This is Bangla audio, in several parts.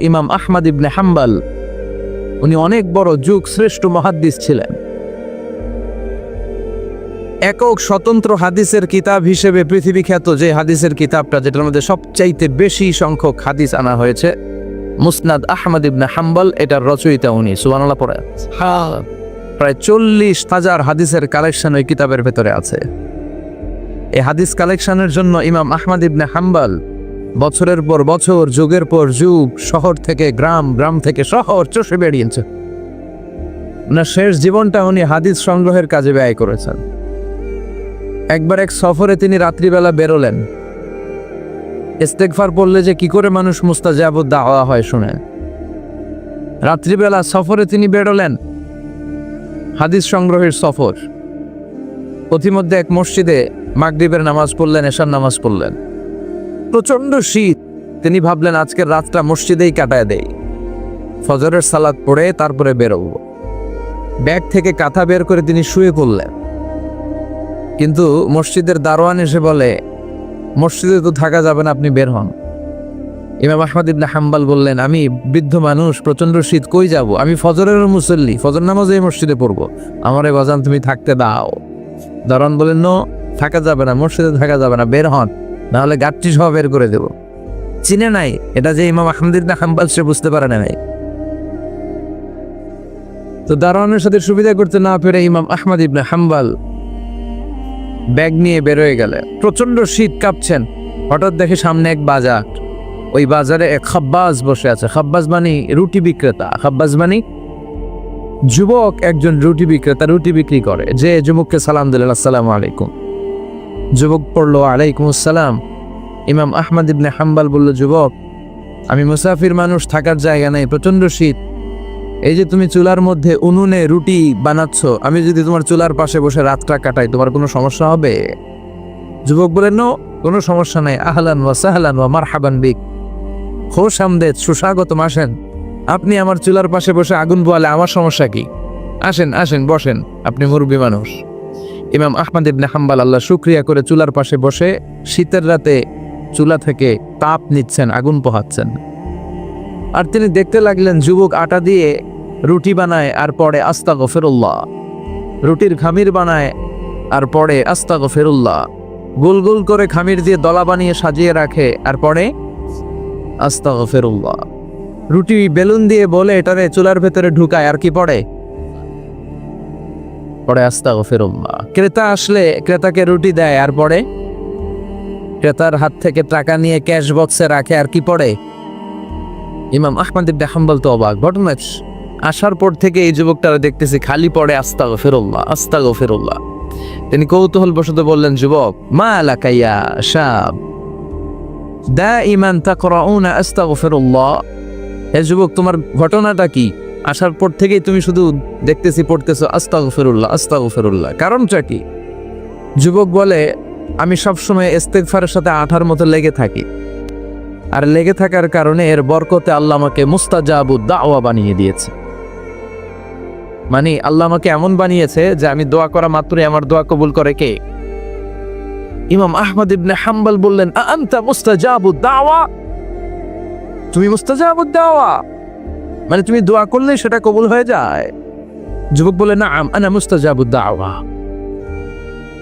ইমাম আহমদ ইবনে হাম্বল, উনি অনেক বড় যুগ শ্রেষ্ঠ মুহাদ্দিস ছিলেন। একক স্বতন্ত্র হাদিসের কিতাব হিসেবে পৃথিবী খ্যাত যে হাদিসের কিতাবটা, যেটার মধ্যে সবচাইতে বেশি সংখ্যক হাদিস আনা হয়েছে, মুসনাদ আহমদ ইবনে হাম্বল, এটার রচয়িতা উনি। সুবহানাল্লাহ পড়ে। প্রায় 40,000 হাদিসের কালেকশন ওই কিতাবের ভেতরে আছে। এই হাদিস কালেকশনের জন্য ইমাম আহমদ ইবনে হাম্বল বছরের পর বছর, যুগের পর যুগ, শহর থেকে গ্রাম, গ্রাম থেকে শহর চষে বেরিয়েছে। না, শেষ জীবনটা উনি হাদিস সংগ্রহের কাজে ব্যয় করেছেন। একবার এক সফরে তিনি রাত্রিবেলা বেরোলেন। ইস্তেগফার পড়লে যে কি করে মানুষ মুস্তাজাবুদ দাওয়া হয় শুনে। রাত্রিবেলা সফরে তিনি বেরোলেন, হাদিস সংগ্রহের সফর। পথিমধ্যে এক মসজিদে মাগরিবের নামাজ পড়লেন, এশার নামাজ পড়লেন। প্রচন্ড শীত। তিনি ভাবলেন আজকের রাতটা মসজিদেই কাটায় দেই, ফজরের সালাত পড়ে তারপরে বেরোবো। ব্যাগ থেকে কাঁথা বের করে তিনি শুয়ে পড়লেন। কিন্তু মসজিদের দারোয়ান এসে বলে, মসজিদে তো থাকা যাবে না, আপনি বের হন। ইমাম আহমদ ইবনে হাম্বল বললেন, আমি বৃদ্ধ মানুষ, প্রচন্ড শীত, কই যাব? আমি ফজরের মুসল্লি, ফজর নামাজে এই মসজিদে পড়বো, আমারে বাজান তুমি থাকতে দাও। দারোয়ান বলেন, নো, থাকা যাবে না, মসজিদে থাকা যাবে না, বের হন, নাহলে গাঠটি সহ বের করে দেব। চিনে নাই এটা যে ইমাম আহমদ ইবনে হাম্বল, সে বুঝতে পারে নাই। তো দারোয়ানের সাথে সুবিধা করতে না পেরে ইমাম আহমদ ইবনে হাম্বল ব্যাগ নিয়ে বেরোয় গেলেন। প্রচন্ড শীত, কাঁপছেন। হঠাৎ দেখে সামনে এক বাজার। ওই বাজারে এক খাব্বাজ বসে আছে। খাব্বাজ মানে রুটি বিক্রেতা। খাব্বাজ মানে যুবক, একজন রুটি বিক্রেতা, রুটি বিক্রি করে। যে যুবককে সালাম দিলেন, আসসালামু আলাইকুম। যুবক পড়লো, আলাইকুম আসসালাম। ইমাম আহমদ ইবনে হাম্বল বলল, যুবক, আমি মুসাফির মানুষ, থাকার জায়গা নেই, প্রচন্ড শীত। এই যে তুমি চুলার মধ্যে উনুনে রুটি বানাচ্ছ, আমি যদি তোমার চুলার পাশে বসে রাতটা কাটাই, তোমার কোনো সমস্যা হবে? যুবক বলেন, নো, কোনো সমস্যা নাই। আহলান ওয়া সাহলান ওয়া মারহাবান বিক, খোশ আমদেদ, সুস্বাগতম, আসেন। আপনি আমার চুলার পাশে বসে আগুন পোয়ালে আমার সমস্যা কি? আসেন, আসেন, বসেন, আপনি মুরব্বী মানুষ। ইমাম আহমদ ইবনে হাম্বল আল্লাহ শুকরিয়া করে চুলার পাশে বসে শীতের রাতে চুলা থেকে তাপ নিচ্ছেন, আগুন পোহাচ্ছেন। আর তিনি দেখতে লাগলেন যুবক আটা দিয়ে রুটি বানায় আর পরে আস্তাগফিরুল্লাহ, রুটির খামির বানায় আর পরে আস্তাগফিরুল্লাহ, গোল গোল করে খামির দিয়ে দলা বানিয়ে সাজিয়ে রাখে আর পরে আস্তাগফিরুল্লাহ। রুটি বেলুন দিয়ে বলে এটারে চুলার ভেতরে ঢুকায় আর কি পড়ে আস্তাগফিরুল্লাহ। ক্রেতা আসলে ক্রেতাকে রুটি দেয় আর পরে ক্রেতার হাত থেকে টাকা নিয়ে ক্যাশ বক্সে রাখে আর কি পড়ে। ইমাম আহমদ ইবনে হাম্বল তো অবাক। ঘটনা আসার পর থেকে এই যুবকটারা দেখতেছি খালি পড়ে আস্তাগফিরুল্লাহ, আস্তাগফিরুল্লাহ। তিনি কৌতূহল বশত বললেন, যুবক, মা লাকা ইয়া শাব দাইমান তাকরাউনা আস্তাগফিরুল্লাহ। হে যুবক, তোমার ঘটনাটা কি? আসার পর থেকেই তুমি শুধু দেখতেছি পড়তেছো আস্তাগফিরুল্লাহ, আস্তাগফিরুল্লাহ, কারণটা কি? যুবক বলে, আমি সবসময় ইস্তেগফারের সাথে আঠার মতো লেগে থাকি, আর লেগে থাকার কারণে এর বরকতে আল্লাহ আমাকে মুস্তাজাবুদ দাওয়া বানিয়ে দিয়েছে। মানে আল্লাহ আমাকে এমন বানিয়েছে যে আমি দোয়া করা মাত্রই আমার দোয়া কবুল করে কে? ইমাম আহমদ ইবনে হাম্বল বললেন, আনতা মুস্তাজাবুদ দাওয়া, তুমি মুস্তাজাবুদ দাওয়া, মানে তুমি দোয়া করলে সেটা কবুল হয়ে যায়? যুবক বলে, নাআম আনা মুস্তাজাবুদ দাওয়া,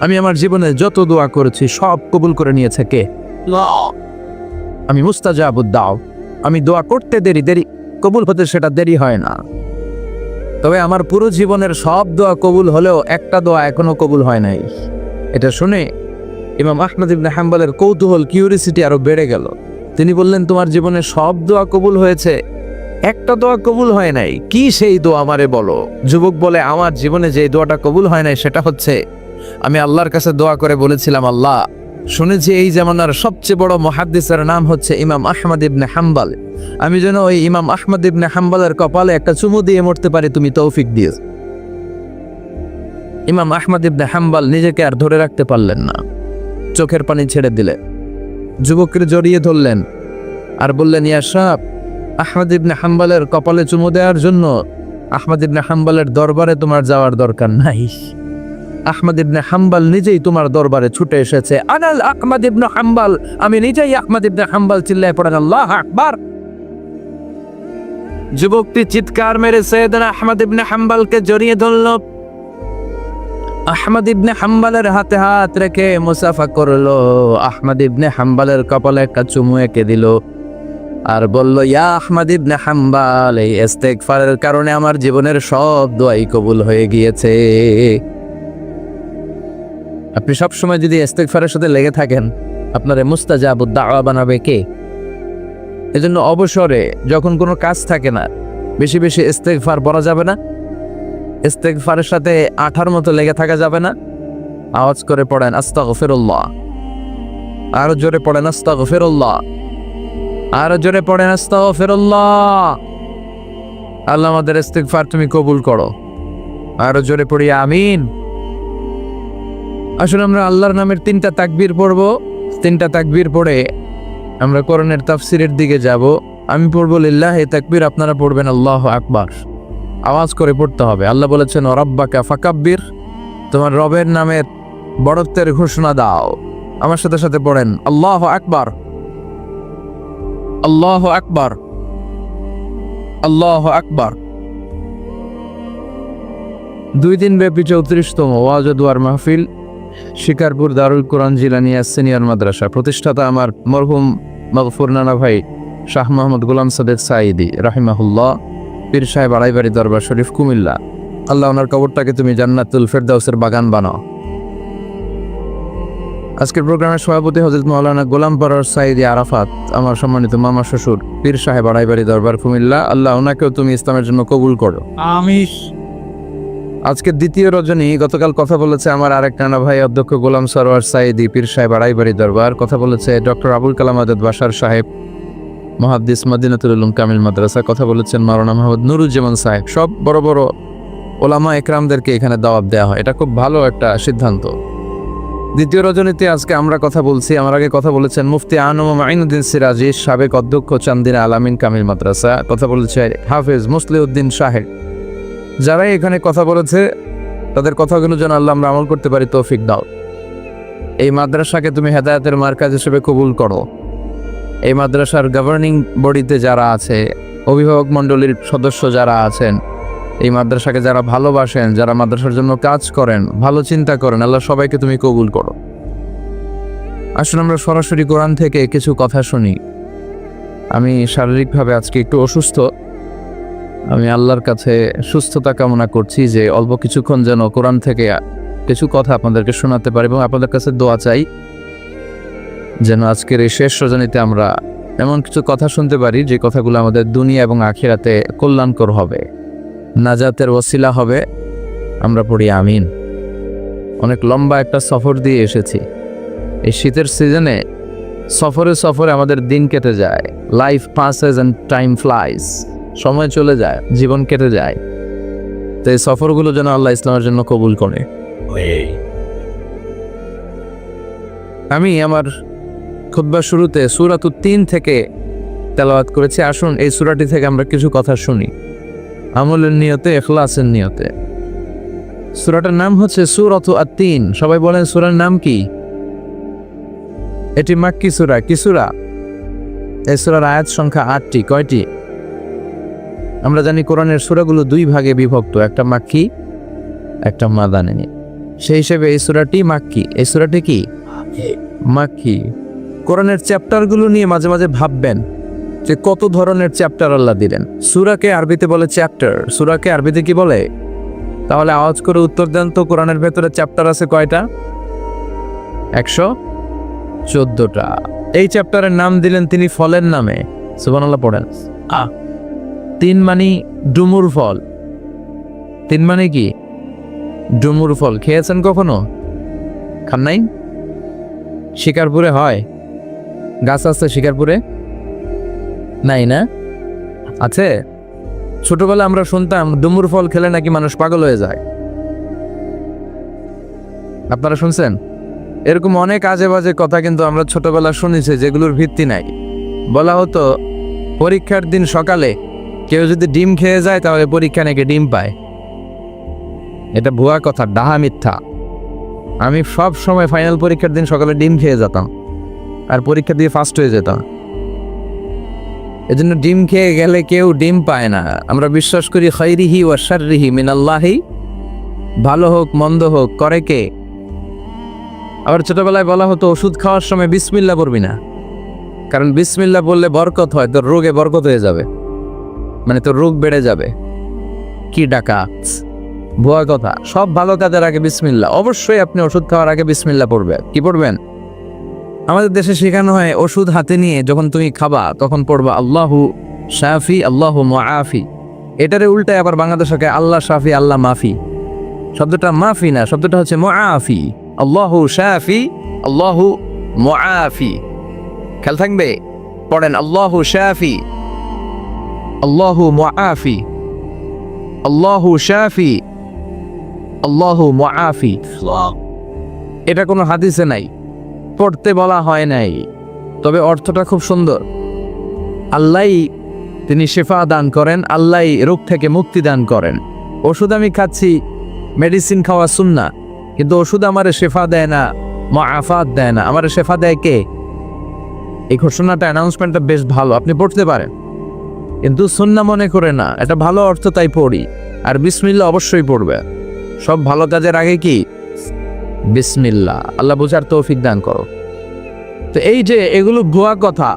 আমি আমার জীবনে যত দোয়া করেছি সব কবুল করে নিয়েছে কে? আমি মুস্তাজাবুদ দাও, আমি দোয়া করতে দেরি, কবুল হতে সেটা দেরি হয় না। তবে আমার পুরো জীবনের সব দোয়া কবুল হলেও একটা দোয়া এখনো কবুল হয় নাই। এটা শুনে ইমাম আহমদ ইবনে হাম্বলের কৌতূহল, কিউরিসিটি আরো বেড়ে গেল। তিনি বললেন, তোমার জীবনে সব দোয়া কবুল হয়েছে, একটা দোয়া কবুল হয় নাই, কি সেই দোয়া আমারে বলো? যুবক বলে, আমার জীবনে যে দোয়াটা কবুল হয় নাই সেটা হচ্ছে, আমি আল্লাহর কাছে দোয়া করে বলেছিলাম, আল্লাহ, শুনেছি এই জামানার সবচেয়ে বড় মুহাদ্দিসের নাম হচ্ছে ইমাম আহমদ ইবনে হাম্বল, আমি যেন ওই ইমাম আহমদ ইবনে হাম্বলের কপালে একটা চুমু দিয়ে মরতে পারি, তুমি তৌফিক দিও। ইমাম আহমদ ইবনে হাম্বল নিজেকে আর ধরে রাখতে পারলেন না, চোখের পানি ছেড়ে দিলেন। যুবককে জড়িয়ে ধরলেন আর বললেন, ইয়া শাব, আহমদ ইবনে হাম্বলের কপালে চুমু দেওয়ার জন্য আহমদ ইবনে হাম্বলের দরবারে তোমার যাওয়ার দরকার নাই। আহমদ ইবনে হাম্বল নিজেই তোমার দরবারে ছুটে এসেছে। আনাল আহমদ ইবনে হাম্বল, আমি নিজেই আহমদ ইবনে হাম্বল। চিল্লায় পড়েন আল্লাহু আকবার। যুবকটি চিৎকার মেরে সৈয়দনা আহমদ ইবনে হাম্বলকে জড়িয়ে ধরল। আহমদ ইবনে হাম্বলের হাতে হাত রেখে মুসাফা করলো। আহমদ ইবনে হাম্বলের কপালে একটা চুমু এঁকে দিল আর বলল, ইয়া আহমদ ইবনে হাম্বল, এই ইস্তেগফারের কারণে আমার জীবনের সব দোয়াই কবুল হয়ে গিয়েছে। আপনি সব সময় যদি ইস্তেগফারের সাথে লেগে থাকেন, আপনার মুস্তাজাবুদ দাওয়া বানাবে কে? এজন্য অবসরে যখন কোনো কাজ থাকে না, বেশি বেশি ইস্তেগফার পড়া যাবে না, ইস্তেগফারের সাথে আঠার মতো লেগে থাকা যাবে না। আওয়াজ করে পড়েন আস্তাগফিরুল্লাহ, আরো জোরে পড়েন আস্তাগফিরুল্লাহ, আরো জোরে পড়েন আস্তাগফিরুল্লাহ। আল্লাহ আমাদের ইস্তেগফার তুমি কবুল করো। আরো জোরে পড়ি আমিন। আসলে আমরা আল্লাহর নামের 3টা তাকবীর পড়ব। 3টা তাকবীর পড়ে আমরা কোরআনের তাফসিরের দিকে যাব। আমি পড়ব লিল্লাহি তাকবীর, আপনারা পড়বেন আল্লাহু আকবার। আওয়াজ করে পড়তে হবে। আল্লাহ বলেছেন রাব্বাকা ফাকাব্বির, তোমার রবের নামের বড়ত্বের ঘোষণা দাও। আমার সাথে সাথে পড়েন আল্লাহু আকবার, আল্লাহু আকবার, আল্লাহু আকবার। 2 দিন ব্যাপী 34তম ওয়াজ ও দোয়ার মাহফিল, শিকারপুর দারুল কোরআন জিলানিয়া সিনিয়র মাদ্রাসা। প্রতিষ্ঠাতা আমার মরহুম মাগফুর নানা ভাই শাহ মোহাম্মদ গোলাম সাদেক সাঈদী রাহিমাহুল্লাহ, পীর সাহেব আড়াইবাড়ি দরবার শরীফ, কুমিল্লা। আল্লাহ ওনার কবরটাকে তুমি জান্নাতুল ফেরদাউসের বাগান বানাও। আজকের প্রোগ্রামের সভাপতি হযরত মাওলানা গোলাম পরর সাঈদী আরাফাত, আমার সম্মানিত মামা শ্বশুর, পীর সাহেব আড়াইবাড়ি দরবার কুমিল্লা। আল্লাহ ওনাকেও তুমি ইসলামের জন্য কবুল করো, আমিন। আজকের দ্বিতীয় রজনী, গতকাল কথা বলেছে আমার আরেক নানা ভাই অধ্যক্ষ গোলাম সরওয়ার সাঈদী, পীর সাহেব আড়াইবাড়ি দরবার। কথা বলেছে ডক্টর আবুল কালাম আজাদ বাশার সাহেব, মুহাদ্দিস, মদিনাতুল উলুম কামিল মাদ্রাসা। কথা বলেছেন মাওলানা মাহমুদ নুরুজ্জামান সাহেব। সব বড় বড় ওলামা একরামদেরকে এখানে দাওয়াত দেওয়া হয়। এটা খুব ভালো একটা সিদ্ধান্ত। দ্বিতীয় রজনীতে আজকে আমরা কথা বলছি। আমার আগে কথা বলেছেন মুফতি আনম মাইনুদ্দিন সিরাজি, সাবেক অধ্যক্ষ চান্দিনা আলামিন কামিল মাদ্রাসা। কথা বলেছে হাফেজ মুসলিউদ্দিন সাহেব। যারাই এখানে কথা বলেছে তাদের কথাগুলো যেন আল্লাহ আমরা আমল করতে পারি, তৌফিক দাও। এই মাদ্রাসাকে তুমি হেদায়েতের মার্কাজ হিসেবে কবুল করো। এই মাদ্রাসার গভর্নিং বডিতে যারা আছে, অভিভাবক মণ্ডলীর সদস্য যারা আছেন, এই মাদ্রাসাকে যারা ভালোবাসেন, যারা মাদ্রাসার জন্য কাজ করেন, ভালো চিন্তা করেন, আল্লাহ সবাইকে তুমি কবুল করো। আসলে আমরা সরাসরি কোরআন থেকে কিছু কথা শুনি। আমি শারীরিকভাবে আজকে একটু অসুস্থ। আমি আল্লাহর কাছে সুস্থতা কামনা করছি যে অল্প কিছুক্ষণ যেন কোরআন থেকে কিছু কথা আপনাদেরকে শোনাতে পারি, এবং আপনাদের কাছে দোয়া চাই যেন আজকের এই শেষ রজনীতে আমরা এমন কিছু কথা শুনতে পারি যে কথাগুলো আমাদের দুনিয়া এবং আখিরাতে কল্যাণকর হবে, নাজাতের ওসিলা হবে। আমরা পড়ি আমিন। অনেক লম্বা একটা সফর দিয়ে এসেছি। এই শীতের সিজনে সফরে সফরে আমাদের দিন কেটে যায়। Life passes and time flies, সময় চলে যায়, জীবন কেটে যায়। তো এই সফরগুলো যেন আল্লাহ ইসলামের জন্য কবুল করে। আমি আমার খুতবার শুরুতে সূরাতুত তিন থেকে তেলাওয়াত করেছি। আসুন এই সূরাটি থেকে আমরা কিছু কথা শুনি, আমলের নিয়তে, ইখলাসের নিয়তে। সূরাটার নাম হচ্ছে সূরাতু আত-তিন। সবাই বলেন সূরার নাম কি? এটি মাক্কি সূরা। কি সূরা? এই সূরার আয়াত সংখ্যা 8টি। কয়টি? আমরা জানি কোরআনের সূরাগুলো 2 ভাগে বিভক্ত, একটা মাক্কি, একটা মাদানী। সেই হিসেবে এই সূরাটি মাক্কি। এই সূরাটি কি? মাক্কি। কোরআনের চ্যাপ্টারগুলো নিয়ে মাঝে মাঝে ভাববেন যে কত ধরনের চ্যাপ্টার আল্লাহ দিলেন। সূরাকে আরবিতে বলে চ্যাপ্টার। সূরাকে আরবিতে কি বলে? তাহলে আওয়াজ করে উত্তর দেন তো, কোরআনের ভেতরে চ্যাপ্টার আছে কয়টা? 114টা। এই চ্যাপ্টারের নাম দিলেন তিনি ফলের নামে। সুবহানাল্লাহ পড়েন। 3 মানে ডুমুর ফল। 3 মানে কি? ডুমুর ফল। খেয়েছেন কখনো? খান নাই? শিকারপুরে হয়? গাছ আছে শিকারপুরে? নাই না? আছে? ছোটবেলা আমরা শুনতাম ডুমুর ফল খেলে নাকি মানুষ পাগল হয়ে যায়। আপনারা শুনছেন? এরকম অনেক আজে বাজে কথা কিন্তু আমরা ছোটবেলা শুনেছি, যেগুলোর ভিত্তি নাই। বলা হতো পরীক্ষার দিন সকালে কেউ যদি ডিম খেয়ে যায় তাহলে পরীক্ষা নাকি ডিম পায়। এটা ভুয়া কথা, ডাহা, মিথ্যা। আমি সব সময় ফাইনাল পরীক্ষার দিন সকালে ডিম খেয়ে যেতাম আর পরীক্ষা দিয়ে ফার্স্ট হয়ে যেতাম। এজন্য ডিম খেয়ে গেলে কেউ ডিম পায় না। আমরা বিশ্বাস করি খাইরিহি ওয়া শাররিহি মিনাল্লাহি, ভালো হোক মন্দ হোক করে কে? আবার ছোটবেলায় বলা হতো ওষুধ খাওয়ার সময় বিসমিল্লাহ পড়বি না, কারণ বিসমিল্লাহ বললে বরকত হয়, তোর রোগে বরকত হয়ে যাবে, মানে তোর রোগ বেড়ে যাবে। কি ডাকাত, ভুয়া কথা। সব ভালো কাজের আগে বিসমিল্লাহ। অবশ্যই আপনি ওষুধ খাওয়ার আগে বিসমিল্লাহ পড়বেন। কি পড়বেন? আমাদের দেশে শেখানো হয় ওষুধ হাতে নিয়ে যখন তুমি খাবা তখন পড়বা আল্লাহু শাফি আল্লাহু মুআফি। এটারে উল্টায় আবার বাংলাদেশকে আল্লাহ শাফি আল্লাহ মাফি। শব্দটা মাফি না, শব্দটা হচ্ছে মুআফি। আল্লাহু শাফি আল্লাহু মুআফি। খেয়াল থাকবে, পড়েন আল্লাহু শাফি আল্লাহু মুআফি, আল্লাহু শাফি আল্লাহু মুআফি। এটা কোনো হাদিসে নাই, পড়তে বলা হয় নাই, তবে অর্থটা খুব সুন্দর। আল্লাহই তিনি শেফা দান করেন, আল্লাহই রোগ থেকে মুক্তি দান করেন। ওষুধ আমি খাচ্ছি, মেডিসিন খাওয়া সুন্নাহ, কিন্তু ওষুধ আমারে শেফা দেয় না, মুআফাত দেয় না। আমারে শেফা দেয় কে? এই ঘোষণাটা, অ্যানাউন্সমেন্টটা বেশ ভালো, আপনি পড়তে পারেন, কিন্তু সুন্নাহ মনে করে না। এটা ভালো অর্থ, তাই পড়ি। আর বিসমিল্লাহ অবশ্যই পড়বে। সব ভালো কাজের আগে কি? বিসমিল্লাহ। আল্লাহ বুঝার তৌফিক দান করো। তো এই যে এগুলো ভুয়া কথা,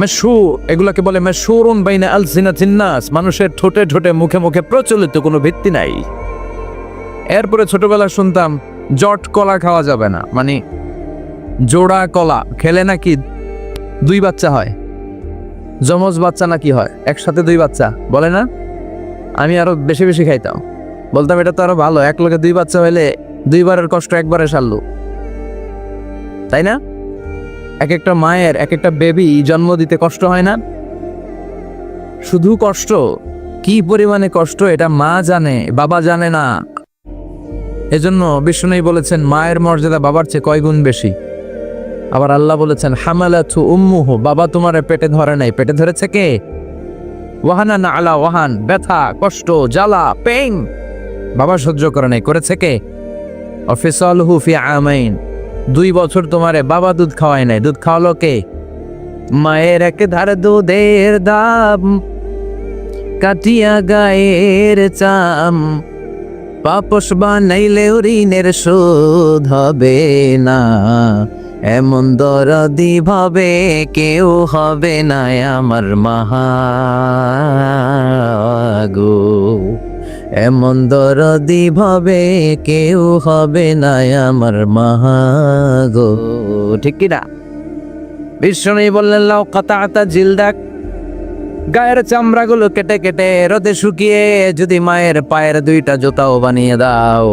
মাশহুর, এগুলোকে বলে মাশহুরুন বাইনা আলসিনাতিন নাস, মানুষের ঠোঁটে ঠোঁটে মুখে মুখে প্রচলিত, কোনো ভিত্তি নাই। এরপরে ছোটবেলা শুনতাম জট কলা খাওয়া যাবে না, মানে জোড়া কলা খেলে নাকি 2 বাচ্চা হয়, যমজ বাচ্চা নাকি হয়, একসাথে 2 বাচ্চা বলে না। আমি আরো বেশি বেশি খাইতাম, বলতাম এটা তো আরো ভালো, এক লোকে 2 বাচ্চা হইলে 2 বারের কষ্ট একবারে সারলো, তাই না? এক একটা মায়ের এক একটা বেবি জন্ম দিতে কষ্ট হয় না? শুধু কষ্ট, কি পরিমাণে কষ্ট এটা মা জানে, বাবা জানে না। এজন্য বিষ্ণু বলেছেন মায়ের মর্যাদা বাবার চেয়ে কয় গুণ বেশি। আবার আল্লাহ বলেছেন হামালাতু উম্মুহু, বাবা তোমারে পেটে ধরে নাই, পেটে ধরেছে কে? ওয়াহানান আলা ওয়াহান, ব্যথা কষ্ট জ্বালা পেইন বাবা সহ্য করে নাই, করেছে কে? অফিসালহু ফি আমাইন, 2 বছর তোমারে বাবা দুধ খাওয়ায় নাই, দুধ খাওয়ালো কে? মায়ের এক ধার দুধের দাম কাটিয়া গায়ের চাম, পাপস বানাইলে ঋণের শোধ হবে না, এমন দরদি ভাবে কেউ হবে না আমার মাগো, এমন দরদি ভাবে কেউ হবে না আমার মাগো। ঠিক কিনা? বিষ্ণু বললেন লাউ কাতাতা জিলদাক, গায়ের চামড়াগুলো কেটে কেটে রোদে শুকিয়ে যদি মায়ের পায়ের 2টা জুতাও বানিয়ে দাও,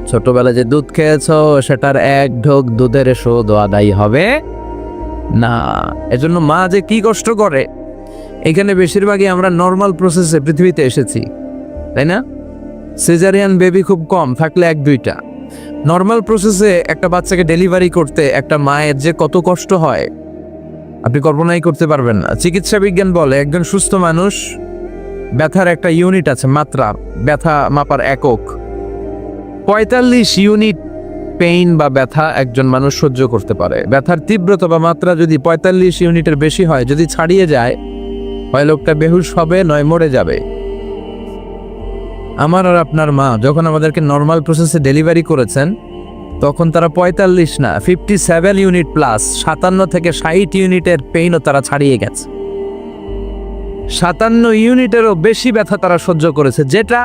ছোটবেলা যে দুধ খেয়েছো সেটার 1 ঢোক দুধের শোধ আদায় হবে না। এজন্য মা যে কি কষ্ট করে, এখানে বেশিরভাগই আমরা নর্মাল প্রসেসে পৃথিবীতে এসেছি, তাই না? সিজারিয়ান বেবি খুব কম, থাকলে 1-2টা। নর্মাল প্রসেসে একটা বাচ্চাকে ডেলিভারি করতে একটা মায়ের যে কত কষ্ট হয় আপনি কল্পনাই করতে পারবেন না। চিকিৎসা বিজ্ঞান বলে একজন সুস্থ মানুষ, ব্যথার একটা ইউনিট আছে, মাত্রা, ব্যথা মাপার একক, 45 ইউনিট পেইন বা ব্যথা একজন মানুষ সহ্য করতে পারে। ব্যথার তীব্রতা বা মাত্রা যদি 45 ইউনিটের বেশি হয়, যদি ছাড়িয়ে যায়, হয় লোকটা বেহুশ হবে নয় মরে যাবে। আমার আর আপনার মা যখন আমাদেরকে নর্মাল প্রসেসে ডেলিভারি করেছেন তখন তারা 45 না 57 ইউনিট প্লাস 57 থেকে 60 ইউনিটের পেইনও তারা ছাড়িয়ে গেছে। 57 ইউনিটেরও বেশি ব্যথা তারা সহ্য করেছে, যেটা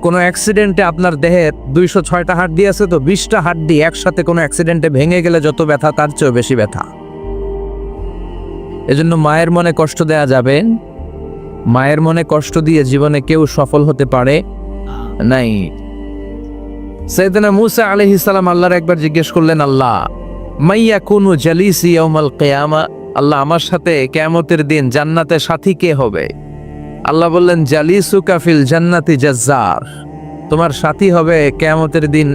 কোনো অ্যাক্সিডেন্টে আপনার দেহের 206টা হাড্ডি আছে, তো 20টা হাড্ডি একসাথে কোনো অ্যাক্সিডেন্টে ভেঙে গেলে যত ব্যথা তার চেয়েও বেশি ব্যথা। এজন্য মায়ের মনে কষ্ট দেয়া যাবে, মায়ের মনে কষ্ট দিয়ে জীবনে কেউ সফল হতে পারে নাই। সাইয়েদনা মুসা আলাইহিস সালাম আল্লাহর একবার জিজ্ঞেস করলেন, আল্লাহ মাইয়া কুনু জালিসি ইয়াউমাল কিয়ামা, আল্লাহ আমার সাথে কিয়ামতের দিন জান্নাতে সাথী কে হবে? আল্লাহ বললেন জালিসুকা ফিল জান্নাতি জাজ্জার, তোমার সাথী হবে কিয়ামতের দিন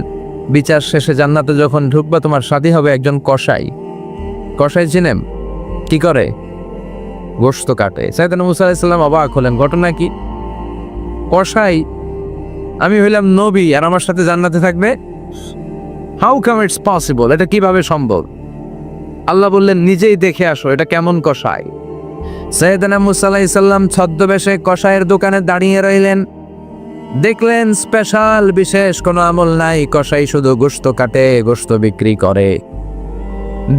বিচার শেষে জান্নাতে যখন ঢুকবা তোমার সাথী হবে একজন কসাই। কসাই চিনেন? কি করে? গোশত কাটে। সাইয়েদনা মুসা আলাইহিস সালাম অবাক হলেন, ঘটনা কি? কসাই, আমি হইলাম নবী আর আমার সাথে জান্নাতে থাকবে? হাউ কাম ইটস পসিবল, এটা কিভাবে সম্ভব? আল্লাহ বললেন নিজেই দেখে আসো এটা কেমন কসাই। সাইয়েদনা মুসা আলাইহিস সালাম ছদ্মবেশে কসাইয়ের দোকানে দাঁড়িয়ে রইলেন। দেখলেন স্পেশাল বিশেষ কোনো আমল নাই, কসাই শুধু গোশত কাটে, গোশত বিক্রি করে।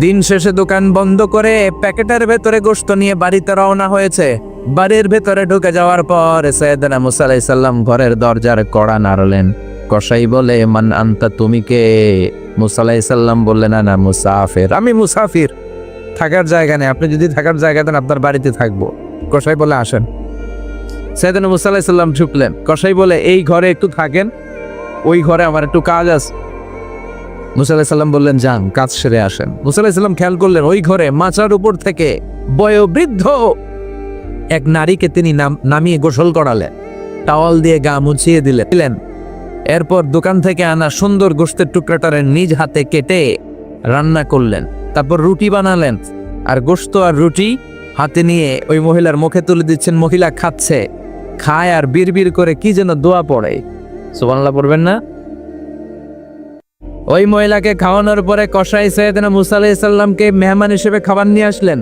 দিন শেষে দোকান বন্ধ করে প্যাকেটের ভেতরে গোশত নিয়ে বাড়িতে রওনা হয়েছে। বাড়ির ভেতরে ঢুকে যাওয়ার পর সাইয়েদনা মুসা আলাইহিস সালাম ঘরের দরজার কড়া নাড়লেন। কসাই বলে, মান আনতা, তুমি কে? মুসা আলাইহিস সালাম বললেন, আনা মুসাফির, আমি মুসাফির, থাকার জায়গা নেই, আপনি যদি থাকার জায়গা দেন আপনার বাড়িতে থাকবো। কসাই বলে, আসেন। সাইয়েদনা মুসা আলাইহিস সালাম ঢুকলেন। কসাই বলে, এই ঘরে একটু থাকেন, ওই ঘরে আমার একটু কাজ আছে। মুসা আলাইহিস সালাম বললেন, যান, কাজ সেরে আসেন। মুসা আলাইহিস সালাম খেয়াল করলেন ওই ঘরে মাচার উপর থেকে বয়োবৃদ্ধ এক নারীকে তিনি নামিয়ে গোসল করালেন, টাওয়াল দিয়ে গা মুছিয়ে দিলেন। এরপর দোকান থেকে আনা সুন্দর গোশতের টুকরাটারে নিজ হাতে কেটে রান্না করলেন। তারপর রুটি বানালেন, আর গোশত আর রুটি হাতে নিয়ে ওই মহিলার মুখে তুলে দিচ্ছেন। মহিলা খাচ্ছে, খায় আর বিড়বিড় করে কি যেন দোয়া পড়ে। সুবহানাল্লাহ পড়বেন না? ওই মহিলাকে খাওয়ানোর পরে কসাই সাইয়েদনা মুসা আলাইহিস সালামকে মেহমান হিসেবে খাবার নিয়ে আসলেন।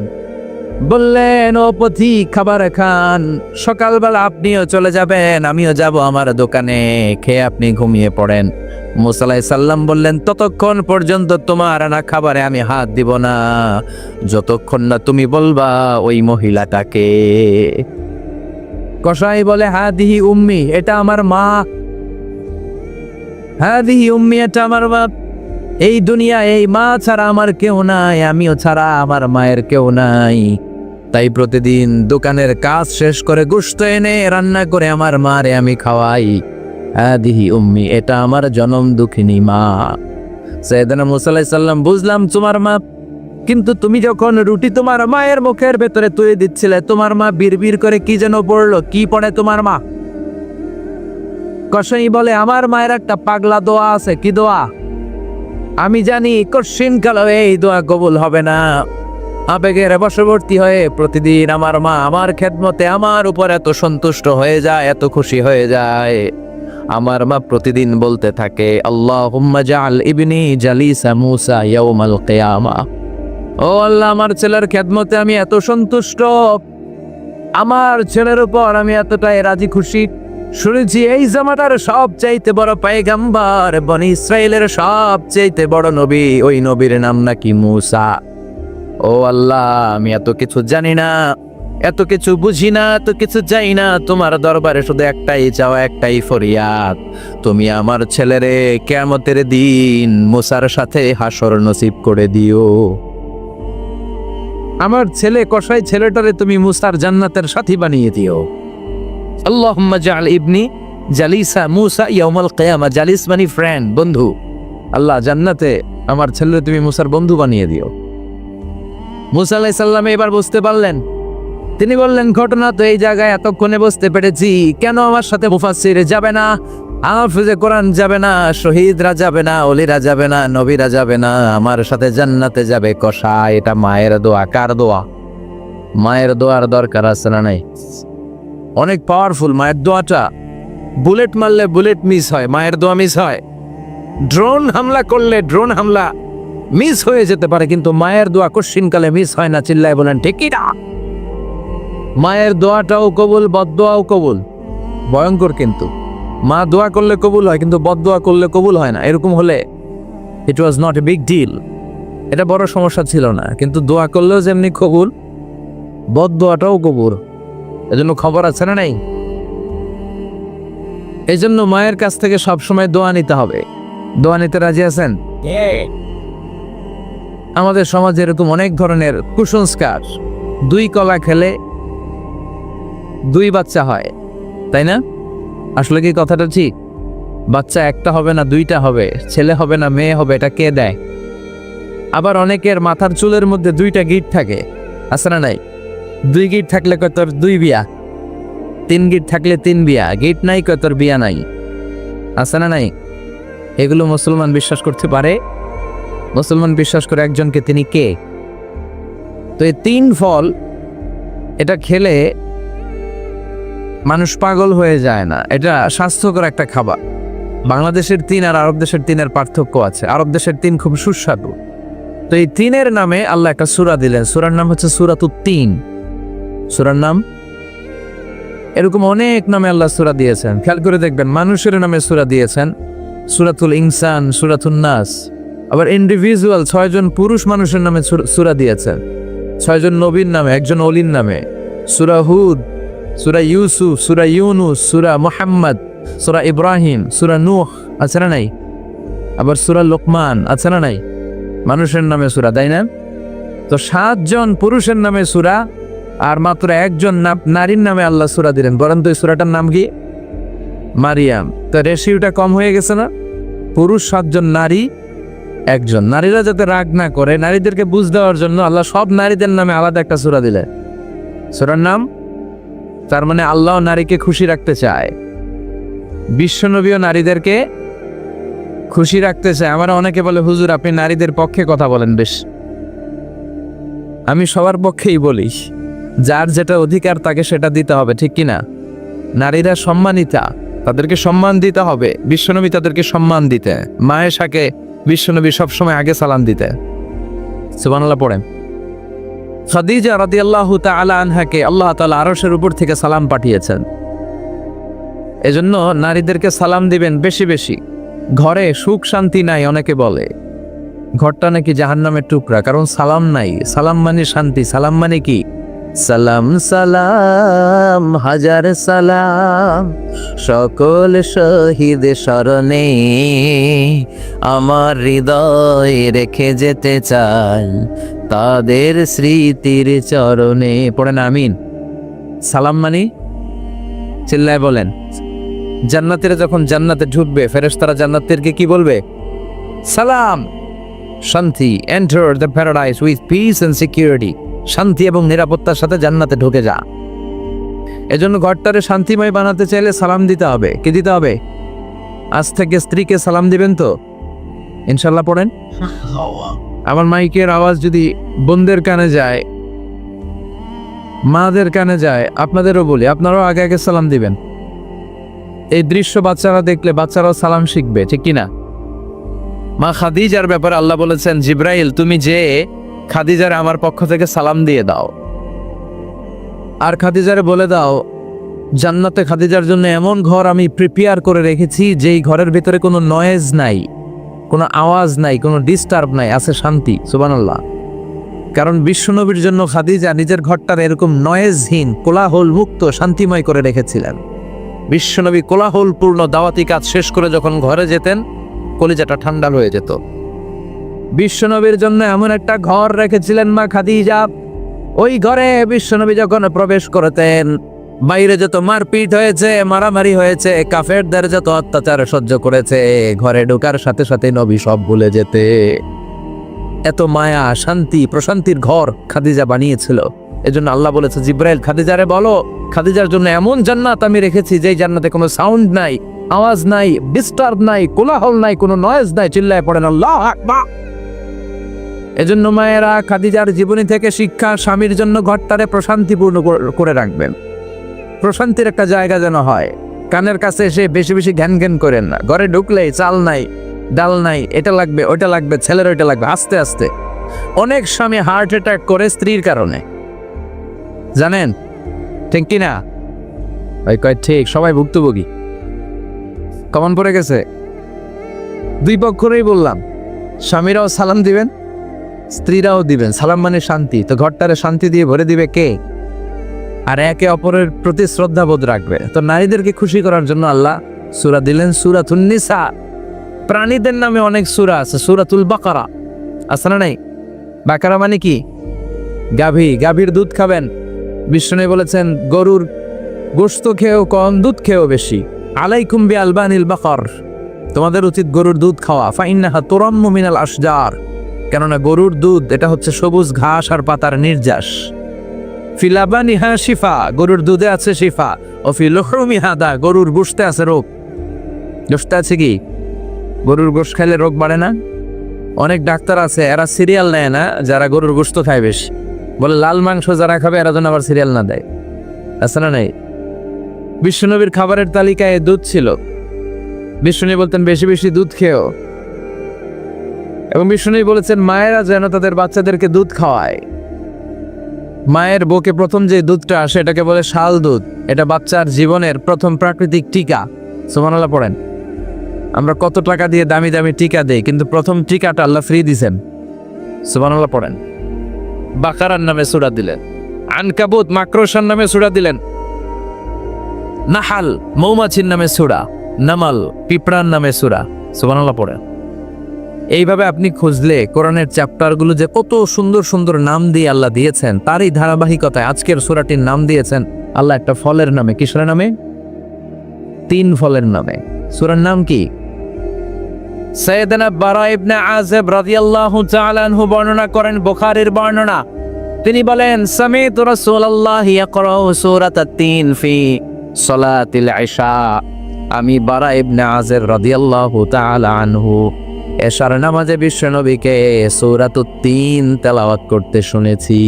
বললেন, ও পথিক, খাবার খান, সকালবেলা আপনিও চলে যাবেন, আমিও যাব আমার দোকানে, খেয়ে আপনি ঘুমিয়ে পড়েন। মুসা আলাইহিস সালাম বললেন, ততক্ষণ পর্যন্ত তোমার আনা খাবারে আমি হাত দিব না, যতক্ষণ না তুমি বলবা ওই মহিলাটাকে। কসাই বলে, হাদিহি উম্মি, এটা আমার মা। হাদিহি উম্মি, এটা আমার মা। এই দুনিয়া এই মা ছাড়া আমার কেউ নাই, আমিও ছাড়া আমার মায়ের কেউ নাই। তাই প্রতিদিন দোকানের কাজ শেষ করে গোশত এনে রান্না করে আমার মারে আমি খাওয়াই। হাদিহি উম্মি, এটা আমার জনম দুঃখিনী মা। সাইয়েদনা মুসা আলাইহিস সালাম, বুঝলাম তোমার মা, কিন্তু তুমি যখন রুটি তোমার মায়ের মুখের ভেতরে তুলে দিচ্ছিলে, তোমার মা বিড়বিড় করে কি যেন পড়লো, কি পড়ে তোমার মা? কসাই বলে, আমার মায়ের একটা পাগলা দোয়া আছে। কি দোয়া? আমি জানি কঠিন কালো এই দোয়া কবুল হবে না। আবেগের বশবর্তী হয়ে প্রতিদিন আমার মা আমার খেদমতে আমার উপর এত সন্তুষ্ট হয়ে যায়, এত খুশি হয়ে যায়। আমার মা প্রতিদিন বলতে থাকে, আল্লাহুম্মা জাআল ইবনি জালিসা মুসা ইয়াউমাল কিয়ামা। ও আল্লাহ, আমার ছেলের খেদমতে আমি এত সন্তুষ্ট, আমার ছেলের উপর আমি এতটাই রাজি খুশি। শুনেছি এই জামানার সবচাইতে বড় পয়গম্বর, বনি ইসরাইলের সবচাইতে বড় নবী, ওই নবীর নাম নাকি মুসা। ও আল্লাহ, আমি এত কিছু জানি না, এত কিছু বুঝি না, এত কিছু জানি না, তোমার দরবারে শুধু একটাই চাওয়া, একটাই ফরিয়াদ, তুমি আমার ছেলেরে কিয়ামতের দিন মুসার সাথে হাসর নসিব করে দিও। আমার ছেলে কসাই ছেলেটারে তুমি মুসার জান্নাতের সাথী বানিয়ে দিও। আল্লাহুম্মা জাআল ইবনি জালিসা মুসা ইয়াউমাল কিয়ামা। জালিস মানে ফ্রেন্ড, বন্ধু। আল্লাহ, জান্নাতে আমার ছেলেরে তুমি মুসার বন্ধু বানিয়ে দিও। মুসা আলাইহিস সালাম এবার বুঝতে পারলেন। তিনি বললেন, ঘটনা তো এই জায়গায় এতক্ষণে বুঝতে পেরেছি, কেন আমার সাথে মুফাসসির যাবে না, হাফেজে কোরআন যাবে না, শহীদরা যাবে না, ওলিরা যাবে না, নবীরা যাবে না, আমার সাথে জান্নাতে যাবে কসাই। এটা মায়ের দোয়া। কার দোয়া? মায়ের দোয়ার দরকার আছে না নাই? অনেক পাওয়ারফুল মায়ের দোয়াটা। বুলেট মারলে বুলেট মিস হয়, মায়ের দোয়া মিস হয়। ড্রোন হামলা করলে ড্রোন হামলা মিস হয়ে যেতে পারে, কিন্তু মায়ের দোয়া কঠিনকালে মিস হয় না। চিল্লায় বলেন ঠিক না? মায়ের দোয়াটাও কবুল, বদদোয়াও কবুল। ভয়ঙ্কর কিন্তু। মা দোয়া করলে কবুল হয়, কিন্তু বদদোয়া করলে কবুল হয় না। এরকম হলে it was not a big deal, এটা বড় সমস্যা ছিল না। কিন্তু দোয়া করলেও যেমনি কবুল, বদদোয়াটাও কবুল। এজন্য খবর আছে না নাই? এই জন্য মায়ের কাছ থেকে সবসময় দোয়া নিতে হবে। দোয়া নিতে রাজি আছেন? আমাদের সমাজে এরকম অনেক ধরনের কুসংস্কার। 2 কলা খেলে 2 বাচ্চা হয়, তাই না? আসলে কি কথাটা ঠিক? বাচ্চা একটা হবে না, 2টা হবে, ছেলে হবে না মেয়ে হবে, এটা কে দেয়? আবার অনেকের মাথার চুলের মধ্যে 2টা গিট থাকে, আছে না নাই? 2 গিট থাকলে কয় তোর 2 বিয়া, 3 গিট থাকলে 3 বিয়া, গিট নাই কয় তোর বিয়া নাই, আছে না নাই? এগুলো মুসলমান বিশ্বাস করতে পারে? মুসলমান বিশ্বাস করে একজনকে, তিনি কে? তো এই 3 ফল এটা খেলে মানুষ পাগল হয়ে যায় না, এটা স্বাস্থ্যকর একটা খাবার। বাংলাদেশের 3 আর আরব দেশের 3-এর পার্থক্য আছে। আরব দেশের 3 খুব সুস্বাদু। তো এই 3-এর নামে আল্লাহ একটা সূরা দিলেন। সূরার নাম হচ্ছে সূরাতুত তিন। সূরার নাম? এরকম অনেক নামে আল্লাহ সূরা দিয়েছেন, খেয়াল করে দেখবেন। মানুষের নামে সূরা দিয়েছেন, সূরাতুল ইনসান, সূরাতুন নাস। আবার ইন্ডিভিজুয়াল 6 জন পুরুষ মানুষের নামে সূরা দিয়েছেন, 6 জন নবীর নামে, একজন অলির নামে। সূরা হুদ, সূরা ইউসুফ, সূরা ইউনুস, সূরা মুহাম্মদ, সূরা ইব্রাহিম, সূরা নূহ, আছে না নাই? আবার সূরা লোকমান, আছে না নাই? মানুষের নামে সূরা, তাই না? তো 7 জন পুরুষের নামে সূরা, আর মাত্র একজন নারীর নামে আল্লাহ সূরা দিলেন। বলেন তো এই সূরাটার নাম কি? মারিয়াম। তো রেশিওটা কম হয়ে গেছে না? পুরুষ 7 জন, নারী একজন। নারীরা যাতে রাগ না করে, নারীদেরকে বুঝ দেওয়ার জন্য আল্লাহ সব নারীদের নামে আলাদা একটা সূরা দিলেন। সূরার নাম? তার মানে আল্লাহ নারীকে খুশি রাখতে চায়, বিশ্বনবীও নারীদেরকে খুশি রাখতে চায়। আমার অনেকে বলে, হুজুর আপনি নারীদের পক্ষে কথা বলেন। বেশ, আমি সবার পক্ষেই বলি, যার যেটা অধিকার তাকে সেটা দিতে হবে, ঠিক কিনা? নারীরা সম্মানিতা, তাদেরকে সম্মান দিতে হবে। বিশ্বনবী তাদেরকে সম্মান দিতে, মায়েশাকে বিশ্বনবী সবসময় আগে সালাম দিতে। সুবহানাল্লাহ পড়েন। খাদিজা রাদিয়াল্লাহু তাআলা আনহাকে আল্লাহ তাআলা আরশের উপর থেকে সালাম পাঠিয়েছেন। এজন্য নারীদেরকে সালাম দিবেন বেশি বেশি। ঘরে সুখ শান্তি নাই, অনেকে বলে ঘরটা নাকি জাহান্নামের টুকরা, কারণ সালাম নাই। সালাম মানে শান্তি। সালাম মানে কি? সালাম সালাম হাজার সালাম সকল শহীদ স্মরণে, আমার হৃদয় রেখে যেতে চাই তাদের স্মৃতির চরণে। পড়েন আমিন। সালাম মানে, চিল্লায় বলেন। জান্নাতীরা যখন জান্নাতে ঢুকবে, ফেরেশতারা জান্নাতীদেরকে কি বলবে? সালাম, শান্তি। Enter the paradise with peace and security. শান্তি এবং নিরাপত্তার সাথে জান্নাতে ঢুকে যা। এজন্য ঘরটারে শান্তিময় বানাতে চাইলে সালাম দিতে হবে। কি দিতে হবে? আজ থেকে স্ত্রীকে সালাম দিবেন তো ইনশাল্লাহ? পড়েন। আমার মাইকের আওয়াজ যদি বোনদের কানে যায়, মাদের কানে যায়, আপনাদেরও বলি, আপনারাও আগে আগে সালাম দিবেন। এই দৃশ্য বাচ্চারা দেখলে বাচ্চারাও সালাম শিখবে, ঠিক কিনা? মা খাদিজার ব্যাপারে আল্লাহ বলেছেন, জিব্রাইল তুমি যে খাদিজারে আমার পক্ষ থেকে সালাম দিয়ে দাও, আর খাদিজারে বলে দাও জান্নাতে খাদিজার জন্য এমন ঘর আমি প্রিপেয়ার করে রেখেছি যেই ঘরের ভিতরে কোনো নয়েজ নাই, কোনো আওয়াজ নাই, কোনো ডিস্টার্ব নাই, আছে শান্তি। সুবহানাল্লাহ। কারণ বিশ্বনবীর জন্য খাদিজা নিজের ঘরটার এরকম নয়েজহীন, কোলাহল মুক্ত, শান্তিময় করে রেখেছিলেন। বিশ্বনবী কোলাহলপূর্ণ দাওয়াতি কাজ শেষ করে যখন ঘরে যেতেন, কলিজাটা ঠান্ডা হয়ে যেত। বিশ্বনবীর জন্য এমন একটা ঘর রেখেছিলেন মা খাদিজা, ওই ঘরে বিশ্বনবী যখন প্রবেশ করতেন, বাইরে যত মারপিট হয়েছে, মারামারি হয়েছে, কাফেরদের যত অত্যাচার সহ্য করেছে, ঘরে ঢোকার সাথে সাথে নবী সব ভুলে যেতে। এত মায়া, শান্তি, প্রশান্তির ঘর খাদিজা বানিয়েছিল। এজন্য আল্লাহ বলেছে, জিব্রাইল খাদিজারে বলো, খাদিজার জন্য এমন জান্নাত আমি রেখেছি যেই জান্নাতে কোনো সাউন্ড নাই, আওয়াজ নাই, ডিস্টার্ব নাই, কোলাহল নাই, কোনো নয়েজ নাই। চিল্লায় পড়েন আল্লাহু আকবার। এজন্য মায়েরা খাদিজার জীবনী থেকে শিক্ষা, স্বামীর জন্য ঘরটারে প্রশান্তিপূর্ণ করে রাখবেন। প্রশান্তির একটা জায়গা যেন হয়। কানের কাছে এসে বেশি বেশি ঘ্যান ঘ্যান করেন না। ঘরে ঢুকলেই চাল নাই, ডাল নাই, এটা লাগবে, ওইটা লাগবে, ছেলের ওইটা লাগবে। আস্তে আস্তে অনেক স্বামী হার্ট অ্যাটাক করে স্ত্রীর কারণে, জানেন ঠিক কিনা? ওই কয় ঠিক, সবাই ভুক্তভোগী। কমন পড়ে গেছে। দুই পক্ষেরই বললাম, স্বামীরাও সালাম দিবেন, স্ত্রীরাও দিবেন। সালাম মানে শান্তি। তো ঘরটারে শান্তি দিয়ে ভরে দিবে কে? আর একে অপরের প্রতি শ্রদ্ধাবোধ রাখবে। তো নারীদেরকে খুশি করার জন্য আল্লাহ সূরা দিলেন, সূরাতুন নিসা। প্রাণীদের নামে অনেক সূরা আছে, সূরাতুল বাকারা আছে না নাই? বাকারা মানে কি? গাভী। গাভীর দুধ খাবেন। বিষ্ণু বলেছেন, গরুর গোশত খেয়েও কম, দুধ খেয়েও বেশি। আলাইকুম বি আলবানিল বাকার, তোমাদের উচিত গরুর দুধ খাওয়া। ফাইন্নাহা তুরাম্মু মিনাল আশজার, কেননা গরুর দুধ এটা হচ্ছে সবুজ ঘাস আর পাতার নির্যাস। ফিলাবানিহা শিফা, গরুর দুধে আছে শিফা। ও ফি লুহমিহা দা, গরুর গোশতে আছে রোগ। গোশতে আছে কি? গরুর গোশত খাইলে রোগ বাড়ে না? অনেক ডাক্তার আছে, এরা সিরিয়াল নেয় না, যারা গরুর গোশত খায় বেশি। বলে লাল মাংস যারা খাবে এরা যেন আবার সিরিয়াল না দেয়, আছে না নাই? বিশ্বনবীর খাবারের তালিকায় দুধ ছিল। বিষ্ণু বলতেন বেশি বেশি দুধ খেও। এবং বিষ্ণু বলেছেন মায়েরা যেন তাদের বাচ্চাদেরকে দুধ খাওয়ায়। মায়ের বুকে প্রথম যে দুধটা আসে এটাকে বলে শাল দুধ। এটা বাচ্চার জীবনের প্রথম প্রাকৃতিক টিকা। সুবহানাল্লাহ পড়েন। আমরা কত টাকা দিয়ে দামি দামি টিকা দেই, কিন্তু প্রথম টিকাটা আল্লাহ ফ্রি দিছেন। সুবহানাল্লাহ পড়েন। বাকারার নামে সূরা দিলেন, আনকাবুত মাকড়সার নামে সূরা দিলেন, নাহাল মৌমাছির নামে সূরা, নামাল পিঁপড়ার নামে সূরা। সুবহানাল্লাহ পড়েন। এইভাবে আপনি খুঁজলে কোরআনের চ্যাপ্টারগুলো যে কত সুন্দর সুন্দর নাম দিয়ে আল্লাহ দিয়েছেন, তারই ধারাবাহিকতায় আজকের সূরাটির নাম দিয়েছেন আল্লাহ একটা ফলের নামে। কিসের নামে? 3 ফলের নামে। সূরার নাম কি? সাইয়েদনা বারা ইবনে আযিব রাদিয়াল্লাহু তাআলা আনহু বর্ণনা করেন, বুখারীর বর্ণনা। তিনি বলেন, সামি'তু রাসূলুল্লাহ ইয়াকরাউ সূরাতাত তিন ফি সালাতিল ইশা। আমি বারা ইবনে আযিব রাদিয়াল্লাহু তাআলা আনহু এশার নামাজে বিশ্বনবীকে সূরাতুত তিন তেলাওয়াত করতে শুনেছি।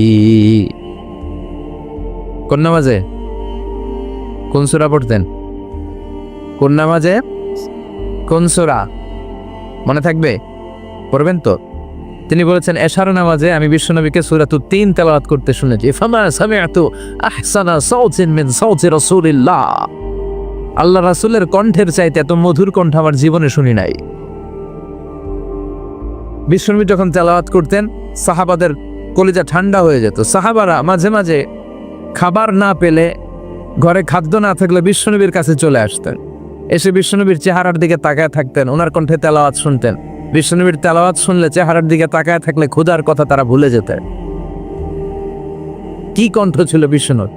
কোন নামাজে? কোন সূরা পড়তেন? কোন নামাজে? কোন সূরা? মনে থাকবে? পড়বেন তো? তিনি বলেছেন, এশার নামাজে আমি বিশ্বনবীকে সূরাতুত তিন তেলাওয়াত করতে শুনেছি। ফামা সামি'তু আহসানা সাওতিন মিন সাওতি রাসূলিল্লাহ। আল্লাহ রাসূলের কণ্ঠের চাইতে এত মধুর কণ্ঠ আমার জীবনে শুনি নাই। বিশ্বনবী যখন তেলাওয়াত করতেন সাহাবাদের কলিজা ঠান্ডা হয়ে যেত। সাহাবারা মাঝে মাঝে খাবার না পেলে, ঘরে খাদ্য না থাকলে বিশ্বনবীর কাছে চলে আসতেন। এসে বিশ্বনবীর চেহারার দিকে তাকায় থাকতেন, ওনার কণ্ঠে তেলাওয়াত শুনতেন। বিশ্বনবীর তেলাওয়াত শুনলে চেহারার দিকে তাকায় থাকলে ক্ষুধার কথা তারা ভুলে যেতেন। কি কণ্ঠ ছিল বিশ্বনবীর!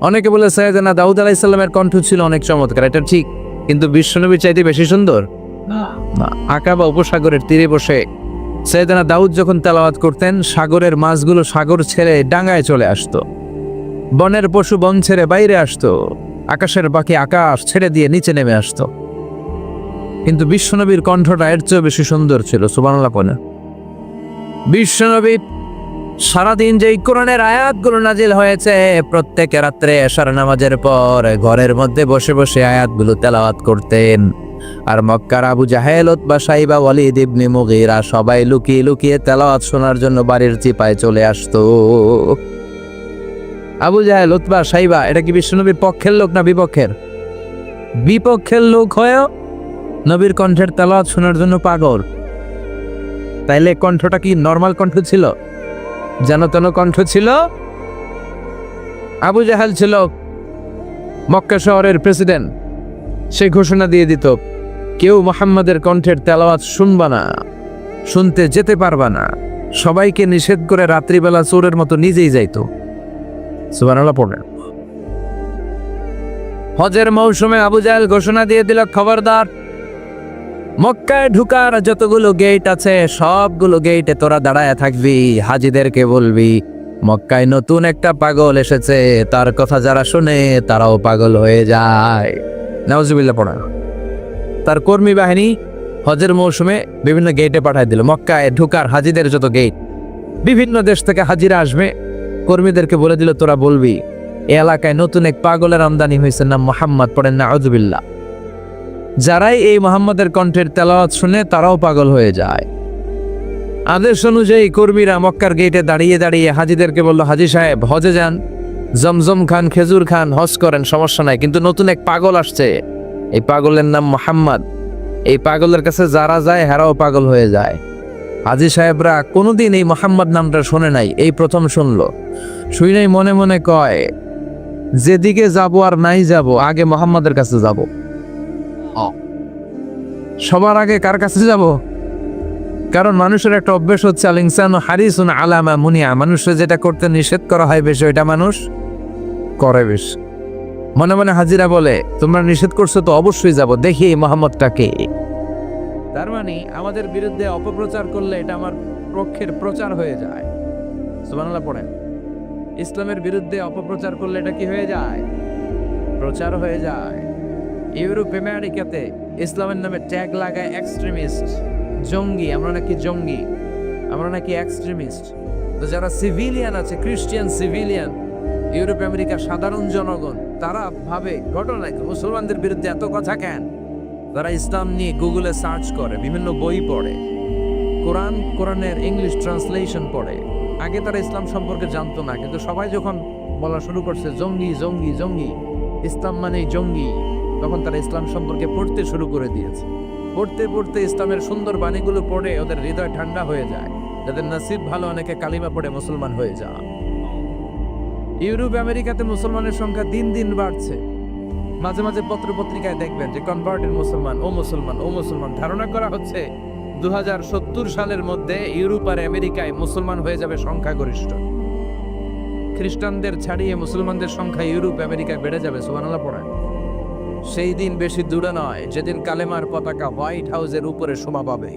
অনেকে বলে সাইয়েদনা দাউদ আলাইহিস সালামের কণ্ঠ ছিল অনেক চমৎকার, এটা ঠিক, কিন্তু বিশ্বনবীর চাইতে বেশি সুন্দর না। আকাবা উপসাগরের তীরে বসে সাইয়েদনা দাউদ যখন তেলাওয়াত করতেন, সাগরের মাছগুলো সাগর ছেড়ে ডাঙায় চলে আসতো, বনের পশু বন ছেড়ে বাইরে আসতো, আকাশের পাখি আকাশ ছেড়ে দিয়ে নিচে নেমে আসতো। কিন্তু বিশ্বনবীর কণ্ঠটা এর চেয়ে বেশি সুন্দর ছিল। সুবহানাল্লাহ পড়েন। বিশ্বনবী সারাদিন যেই কোরআনের আয়াতগুলো নাজিল হয়েছে, প্রত্যেক রাত্রে এশার নামাজের পর ঘরের মধ্যে বসে বসে আয়াতগুলো তেলাওয়াত করতেন। আর মক্কার আবু জাহেল, উতবা, সাইবা, ওয়ালিদ ইবনে মুগীরা সবাই লুকিয়ে লুকিয়ে তেলাওয়াত শোনার জন্য বাড়ির চিপায় চলে আসতো। আবু জাহেল, উতবা, সাইবা এটা কি বিশ্বনবীর পক্ষের লোক না বিপক্ষের? বিপক্ষের লোক হয়েও নবীর কণ্ঠের তেলাওয়াত শোনার জন্য পাগল। তাইলে কণ্ঠটা কি নরমাল কণ্ঠ ছিল? যেন তেন কণ্ঠ ছিল? আবু জাহেল ছিল মক্কা শহরের প্রেসিডেন্ট। সে ঘোষণা দিয়ে দিত, কেউ মুহাম্মাদের কণ্ঠের তেলাওয়াত শুনবা না, শুনতে যেতে পারবা না। সবাইকে নিষেধ করে রাত্রিবেলা চোরের মতো নিজেই যাইতো। সুবহানাল্লাহ পড়েন। হজের মৌসুমে আবু জাহেল ঘোষণা দিয়ে দিল, খবরদার, মক্কায় ঢুকার যতগুলো গেট আছে সবগুলো গেটে তোরা দাঁড়ায় থাকবি। হাজিদেরকে বলবি মক্কায় নতুন একটা পাগল এসেছে, তার কথা যারা শুনে তারাও পাগল হয়ে যায়। নাউজুবিল্লাহ পড়া। তার কর্মী বাহিনী হজের মৌসুমে বিভিন্ন গেটে পাঠায় দিল। মক্কায় ঢুকার হাজিদের যত গেট, বিভিন্ন দেশ থেকে হাজিরা আসবে, কর্মীদেরকে বলে দিল তোরা বলবি এই এলাকায় নতুন এক পাগলের আমদানি হয়েছে, নাম মুহাম্মদ। পড়েন নাউজুবিল্লাহ। যারাই এই মুহাম্মাদের কণ্ঠের তেলাওয়াত শুনে তারাও পাগল হয়ে যায়। আদেশ অনুযায়ী কর্মীরা মক্কার গেটে দাঁড়িয়ে দাঁড়িয়ে হাজিদেরকে বলল, হাজি সাহেব হজে যান, জমজম খান, খেজুর খান, হজ করেন, সমস্যা নাই, কিন্তু নতুন এক পাগল আসছে, এই পাগলের নাম মুহাম্মদ। এই পাগলের কাছে যারা যায় হেরাও পাগল হয়ে যায়। হাজি সাহেবরা কোনোদিন এই মুহাম্মদ নামটা শোনে নাই, এই প্রথম শুনলো। শুনেই মনে মনে কয়, যেদিকে যাব আর নাই যাব, আগে মুহাম্মাদের কাছে যাব। সবার আগে কার কাছে যাব? কারণ মানুষের একটা অভ্যেস হচ্ছে, আল ইনসানু হারিসুন আলা মা মুনিয়া, মানুষের যেটা করতে নিষেধ করা হয় বেশি, ওইটা মানুষ করে বেশি। মনে মনে হাজিরা বলে, তোমরা নিষেধ করছো তো অবশ্যই যাব, দেখি এই মুহাম্মদটাকে। তার মানে আমাদের বিরুদ্ধে অপপ্রচার করলে এটা আমার পক্ষের প্রচার হয়ে যায়। সুবহানাল্লাহ পড়েন। ইসলামের বিরুদ্ধে অপপ্রচার করলে এটা কি হয়ে যায়? প্রচার হয়ে যায়। ইউরোপ আমেরিকাতে ইসলামের নামে ট্যাগ লাগায় এক্সট্রিমিস্ট, জঙ্গি। আমরা নাকি জঙ্গি, আমরা নাকি এক্সট্রিমিস্ট। তো যারা সিভিলিয়ান আছে, খ্রিস্টান সিভিলিয়ান, ইউরোপ আমেরিকার সাধারণ জনগণ, তারা ভাবে ঘটনা কি, মুসলমানদের বিরুদ্ধে এত কথা কেন? তারা ইসলাম নিয়ে গুগলে সার্চ করে, বিভিন্ন বই পড়ে, কোরআনের ইংলিশ ট্রান্সলেশন পড়ে, আগে তারা ইসলাম সম্পর্কে জানতো না, কিন্তু সবাই যখন বলা শুরু করছে জঙ্গি জঙ্গি জঙ্গি, ইসলাম মানেই জঙ্গি, তখন তারা ইসলাম সম্পর্কে পড়তে শুরু করে দিয়েছে। পড়তে পড়তে ইসলামের সুন্দর বাণীগুলো পড়ে ওদের হৃদয় ঠান্ডা হয়ে যায়। যাদের নসিব ভালো, অনেকে কালিমা পড়ে মুসলমান হয়ে যায়। ইউরোপ আমেরিকাতে মুসলমানের সংখ্যা দিন দিন বাড়ছে। মাঝে মাঝে পত্র পত্রিকায় দেখবেন যে কনভার্টেড মুসলমান, ও মুসলমান, ও মুসলমান। ধারণা করা হচ্ছে 2070 সালের মধ্যে ইউরোপ আর আমেরিকায় মুসলমান হয়ে যাবে সংখ্যাগরিষ্ঠ। খ্রিস্টানদের ছাড়িয়ে মুসলমানদের সংখ্যা ইউরোপ আমেরিকায় বেড়ে যাবে। সুবহানাল্লাহ পড়েন। সেই দিন বেশি দূরে নয় যেদিন কালেমার পতাকা হোয়াইট হাউসের উপরে শোভা পাবে।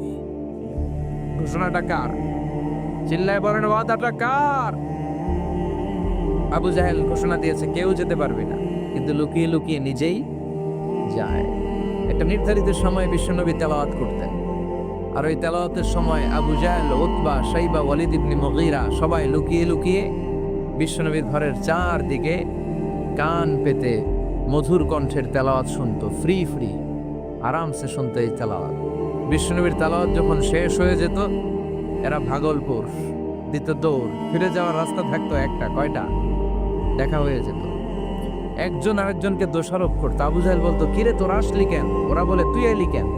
ঘোষণাটা কার? চিল্লায় বলেন, ওয়াদাটা কার? আবু জাহেল ঘোষণা দিয়েছে কেউ যেতে পারবে না, কিন্তু লুকিয়ে লুকিয়ে নিজেই যায়। একটা নির্ধারিত সময়ে বিশ্বনবী তেলাওয়াত করতেন, আর ওই তেলাওয়াতের সময় আবু জাহেল, উতবা, শাইবা, ওয়ালিদ ইবনে মুগীরা সবাই লুকিয়ে লুকিয়ে বিশ্বনবীর ঘরের চারদিকে কান পেতে মধুর কণ্ঠের তেলাওয়াত শুনতো। ফ্রি ফ্রি আরামসে শুনতো এই তেলাওয়াত। বিশ্বনবীর তেলাওয়াত যখন শেষ হয়ে যেত, এরা ভাগলপুর দিত দৌড়। ফিরে যাওয়ার রাস্তা থাকতো একটা, কয়টা? দেখা হয়ে যেত। একজন আরেকজনকে দোষারোপ করতো। আবু জাহেল বলতো, কিরে তোরা আসলি কেন? ওরা বলে, তুই এলি কেন?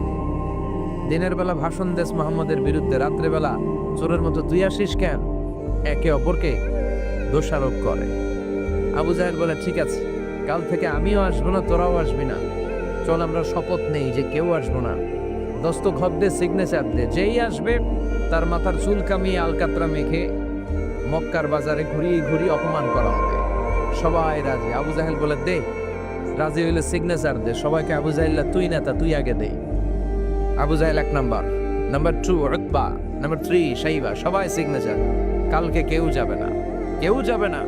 দিনের বেলা ভাষণ দেশ মোহাম্মদের বিরুদ্ধে, রাত্রে বেলা চোরের মতো তুই আসিস কেন? একে অপরকে দোষারোপ করে। আবু জাহেল বলে, ঠিক আছে, কাল থেকে আমিও আসবো না, তোরাও আসবি না। চল আমরা শপথ নেই যে কেউ আসবো না। দস্তখত দে, সিগনেচার দে, যেই আসবে তার মাথার চুল কামিয়ে আলকাতরা মেখে মক্কার বাজারে ঘুরিয়ে ঘুরিয়ে অপমান করা হবে। সবাই রাজি। আবু জাহেল বলে, দে। রাজি হইলে সিগনেচার দে। সবাইকে আবু জাহেল, তুই নেতা, তুই আগে দে। আবু জাহেল 1 নাম্বার, নাম্বার 2 উতবা, নাম্বার 3 শাইবা, সবাই সিগনেচার। কালকে কেউ যাবে না, কেউ যাবে না।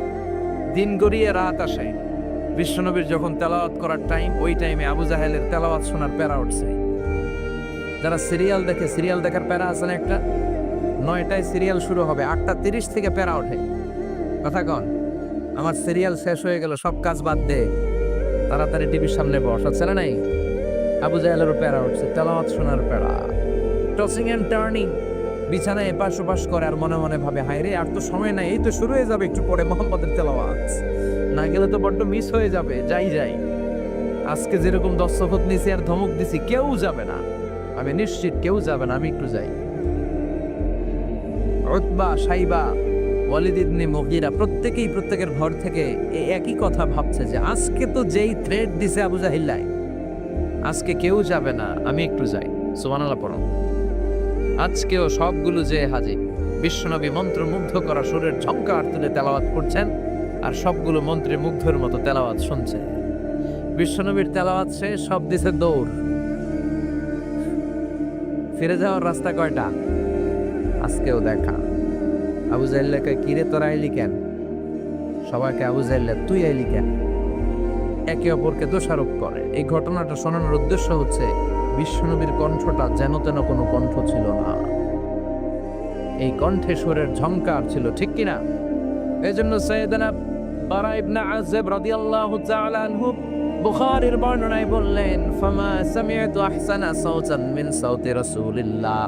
দিন গড়িয়ে রাত আসে। বিশ্বনবীর যখন তেলাওয়াত করার টাইম, ওই টাইমে আবু জাহেলের তেলাওয়াত শোনার প্যারা উঠছে। যারা সিরিয়াল দেখে, সিরিয়াল দেখার প্যারা আছে না একটা? 9টায় সিরিয়াল শুরু হবে, 8:30 থেকে প্যারা ওঠে। কথা কন, আমার সিরিয়াল শেষ হয়ে গেল, সব কাজ বাদ দে, তাড়াতাড়ি টিভির সামনে বস। আছে না নাই? আবু জাহেলেরও প্যারা উঠছে, তেলাওয়াত শোনার প্যারা। টসিং এন্ড টার্নিং, বিছানায় এপাশ ওপাশ করে আর মনে মনে ভাবে, হায় রে, আর তো সময় নাই, এই তো শুরু হয়ে যাবে একটু পরে মোহাম্মদের তেলাওয়াত। না গেলে তো বড্ড মিস হয়ে যাবে। যাই যাই, আজকে যেরকম দস্তখত নিছি আর ধমক দিছি, কেউ যাবে না, আমি নিশ্চিত কেউ যাবে না, আমি একটু যাই। উতবা, শাইবা, ওয়ালিদ ইবনে মুগীরা প্রত্যেকেই প্রত্যেকের ঘর থেকে এই একই কথা ভাবছে যে আজকে তো যেই থ্রেট দিছে আবু জাহিল্লাই, আজকে কেউ যাবে না, আমি একটু যাই। সুবহানাল্লাহ পড়ো। আজকেও সবগুলো যে হাজির। বিশ্বনবী মন্ত্রমুগ্ধ করা সুরের ঝংকার তুলে তেলাওয়াত করছেন, আর সবগুলো মন্ত্রী মুগ্ধের মতো তেলাওয়াত শুনছে। বিশ্বনবীর তেলাওয়াত শেষ, সব দিছে দৌড়। ফিরে যাওয়ার রাস্তা কয়টা? আজকেও দেখা। আবু জাহেলকে, কিরে তোরা আইলি কেন? সবাইকে আবু জাহেল, তুই আইলি কেন? একে অপরকে দোষারোপ করে। এই ঘটনাটা শোনানোর উদ্দেশ্য হচ্ছে বিশ্বনবীর কণ্ঠটা যেন তেন কোনো কণ্ঠ ছিল না, এই কণ্ঠে সুরের ঝংকার ছিল, ঠিক কিনা? এই জন্য সাইয়েদনা বারা ইবনে আযিব রাদিয়াল্লাহু তাআলা আনহু বুখারীর বর্ণনায় বললেন, ফামা সামি'তু আহসানা সাওতান মিন সাওতি রাসূলিল্লাহ,